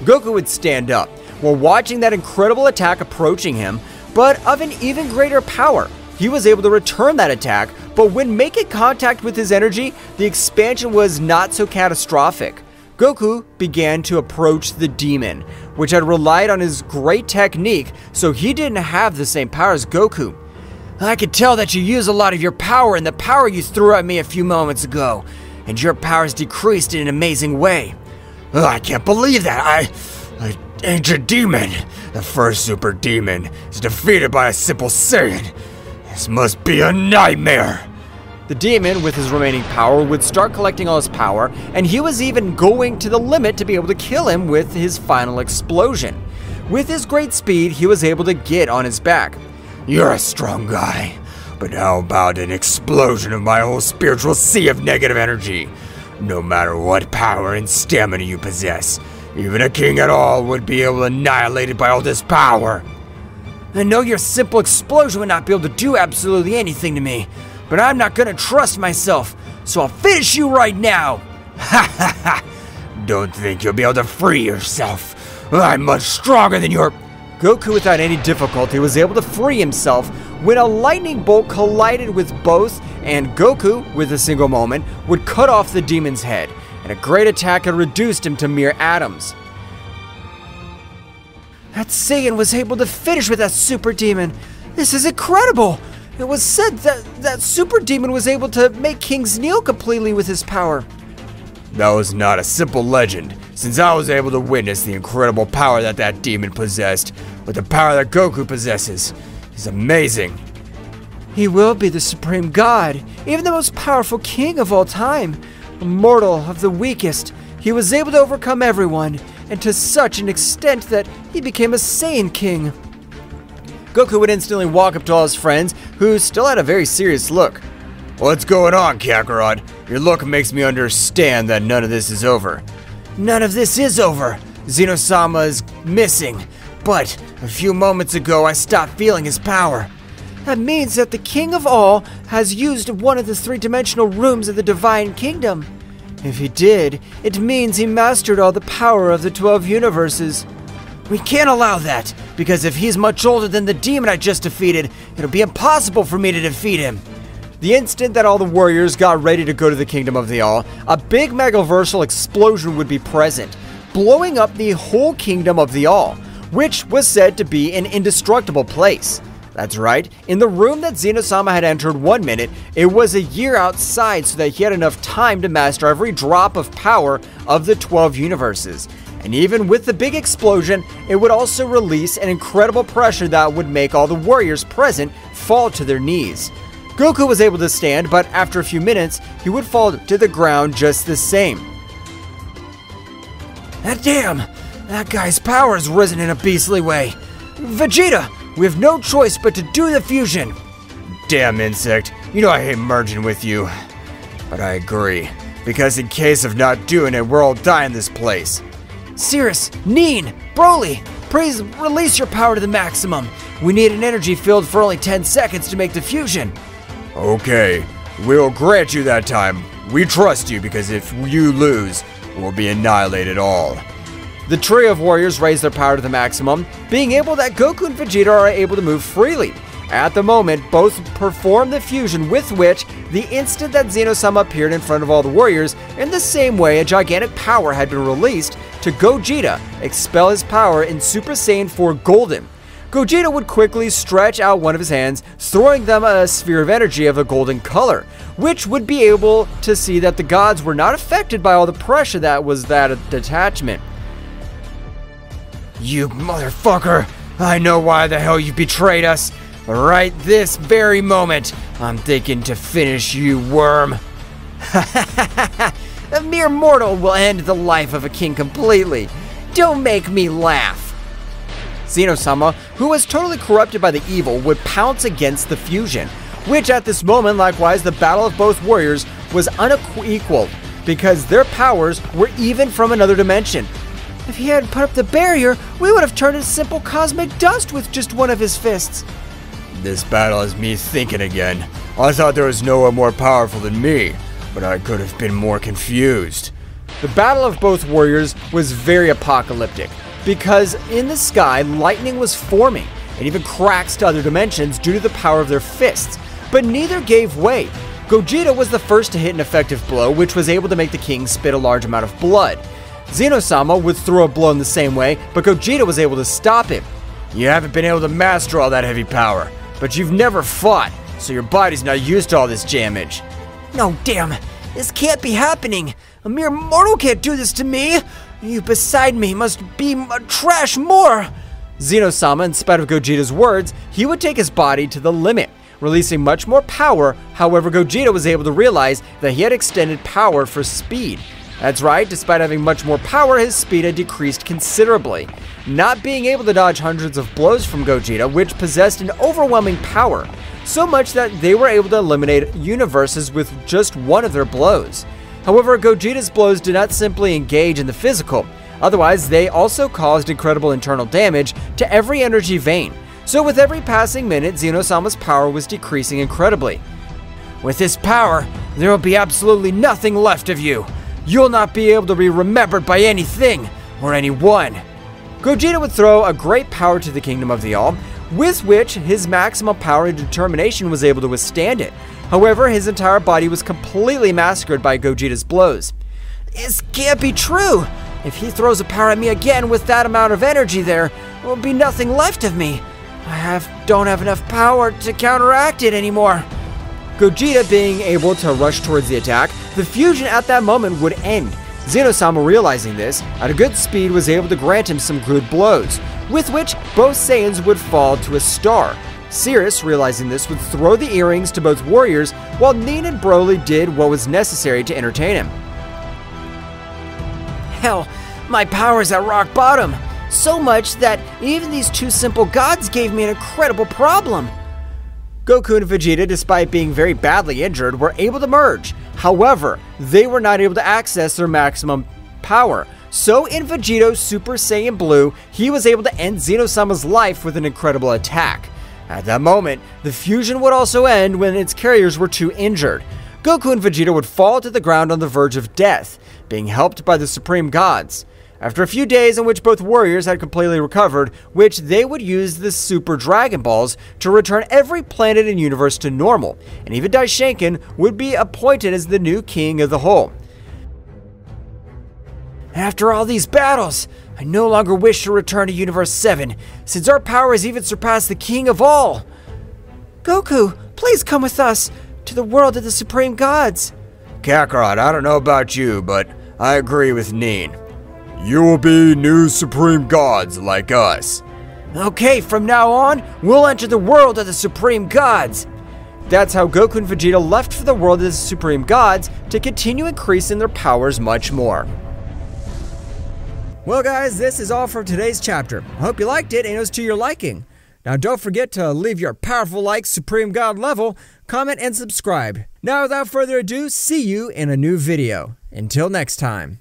Goku would stand up, while watching that incredible attack approaching him, but of an even greater power. He was able to return that attack, but when making contact with his energy, the expansion was not so catastrophic. Goku began to approach the demon, which had relied on his great technique, so he didn't have the same power as Goku. I could tell that you use a lot of your power in the power you threw at me a few moments ago, and your power's decreased in an amazing way. I can't believe that. Ancient demon, the first super demon, is defeated by a simple Saiyan. This must be a nightmare. The demon, with his remaining power, would start collecting all his power, and he was even going to the limit to be able to kill him with his final explosion. With his great speed, he was able to get on his back. You're a strong guy, but how about an explosion of my whole spiritual sea of negative energy? No matter what power and stamina you possess, even a king at all would be able to annihilate it by all this power. I know your simple explosion would not be able to do absolutely anything to me, but I'm not gonna trust myself, so I'll finish you right now! Ha ha ha! Don't think you'll be able to free yourself. I'm much stronger than your... Goku, without any difficulty, was able to free himself when a lightning bolt collided with both, and Goku, with a single moment, would cut off the demon's head, and a great attack had reduced him to mere atoms. That Saiyan was able to finish with that super demon. This is incredible! It was said that that super demon was able to make Kings kneel completely with his power. That was not a simple legend, since I was able to witness the incredible power that demon possessed with the power that Goku possesses. It's amazing. He will be the supreme god, even the most powerful king of all time. Immortal of the weakest, he was able to overcome everyone, and to such an extent that he became a Saiyan king. Goku would instantly walk up to all his friends, who still had a very serious look. What's going on, Kakarot? Your look makes me understand that none of this is over. None of this is over. Zeno-sama is missing, but a few moments ago I stopped feeling his power. That means that the King of All has used one of the three-dimensional rooms of the Divine Kingdom. If he did, it means he mastered all the power of the 12 universes. We can't allow that, because if he's much older than the demon I just defeated, it'll be impossible for me to defeat him. The instant that all the warriors got ready to go to the Kingdom of the All, a big megaversal explosion would be present, blowing up the whole Kingdom of the All, which was said to be an indestructible place. That's right, in the room that Xeno-sama had entered 1 minute, it was a year outside so that he had enough time to master every drop of power of the 12 universes. And even with the big explosion, it would also release an incredible pressure that would make all the warriors present fall to their knees. Goku was able to stand, but after a few minutes, he would fall to the ground just the same. Damn! That guy's power has risen in a beastly way. Vegeta, we have no choice but to do the fusion. Damn insect, you know I hate merging with you. But I agree, because in case of not doing it, we'll all die in this place. Cirrus, Nin, Broly, please release your power to the maximum. We need an energy field for only 10 seconds to make the fusion. Okay, we'll grant you that time. We trust you because if you lose, we'll be annihilated all. The trio of warriors raise their power to the maximum, being able that Goku and Vegeta are able to move freely. At the moment, both perform the fusion, with which, the instant that Xeno-sama appeared in front of all the warriors, in the same way a gigantic power had been released to Gogeta expel his power in Super Saiyan 4 Golden. Gogeta would quickly stretch out one of his hands, throwing them a sphere of energy of a golden color, which would be able to see that the gods were not affected by all the pressure that was that detachment. You motherfucker! I know why the hell you betrayed us. Right this very moment, I'm thinking to finish you, worm. A mere mortal will end the life of a king completely. Don't make me laugh. Xeno-sama, who was totally corrupted by the evil, would pounce against the fusion, which at this moment, likewise, the battle of both warriors was unequaled, because their powers were even from another dimension. If he hadn't put up the barrier, we would have turned into simple cosmic dust with just one of his fists. This battle has me thinking again. I thought there was no one more powerful than me, but I could have been more confused. The battle of both warriors was very apocalyptic, because in the sky, lightning was forming, and even cracks to other dimensions due to the power of their fists, but neither gave way. Gogeta was the first to hit an effective blow, which was able to make the king spit a large amount of blood. Xeno-sama would throw a blow in the same way, but Gogeta was able to stop him. You haven't been able to master all that heavy power, but you've never fought, so your body's not used to all this damage. No, damn, this can't be happening. A mere mortal can't do this to me. You beside me must be trash more. Xeno-sama, in spite of Gogeta's words, he would take his body to the limit, releasing much more power. However, Gogeta was able to realize that he had extended power for speed. That's right, despite having much more power, his speed had decreased considerably, not being able to dodge hundreds of blows from Gogeta, which possessed an overwhelming power, so much that they were able to eliminate universes with just one of their blows. However, Gogeta's blows did not simply engage in the physical, otherwise they also caused incredible internal damage to every energy vein, so with every passing minute, Xeno-sama's power was decreasing incredibly. With this power, there will be absolutely nothing left of you. You'll not be able to be remembered by anything or anyone. Gogeta would throw a great power to the Kingdom of the All, with which his maximum power and determination was able to withstand it. However, his entire body was completely massacred by Gogeta's blows. This can't be true. If he throws a power at me again with that amount of energy there will be nothing left of me. Don't have enough power to counteract it anymore. Gogeta being able to rush towards the attack, the fusion at that moment would end. Xeno-sama, realizing this, at a good speed was able to grant him some good blows, with which both Saiyans would fall to a star. Cirrus, realizing this, would throw the earrings to both warriors, while Nin and Broly did what was necessary to entertain him. Hell, my power is at rock bottom, so much that even these two simple gods gave me an incredible problem. Goku and Vegeta, despite being very badly injured, were able to merge. However, they were not able to access their maximum power. So in Vegeto's Super Saiyan Blue, he was able to end Xeno-sama's life with an incredible attack. At that moment, the fusion would also end when its carriers were too injured. Goku and Vegeta would fall to the ground on the verge of death, being helped by the Supreme Gods. After a few days in which both warriors had completely recovered, which they would use the Super Dragon Balls to return every planet and universe to normal, and even Daishenkin would be appointed as the new king of the whole. After all these battles, I no longer wish to return to Universe 7, since our power has even surpassed the king of all. Goku, please come with us to the world of the Supreme Gods. Kakarot, I don't know about you, but I agree with Nin. You will be new Supreme Gods like us. Okay, from now on, we'll enter the world of the Supreme Gods. That's how Goku and Vegeta left for the world of the Supreme Gods to continue increasing their powers much more. Well guys, this is all for today's chapter. I hope you liked it and it was to your liking. Now don't forget to leave your powerful like Supreme God level, comment and subscribe. Now without further ado, see you in a new video. Until next time.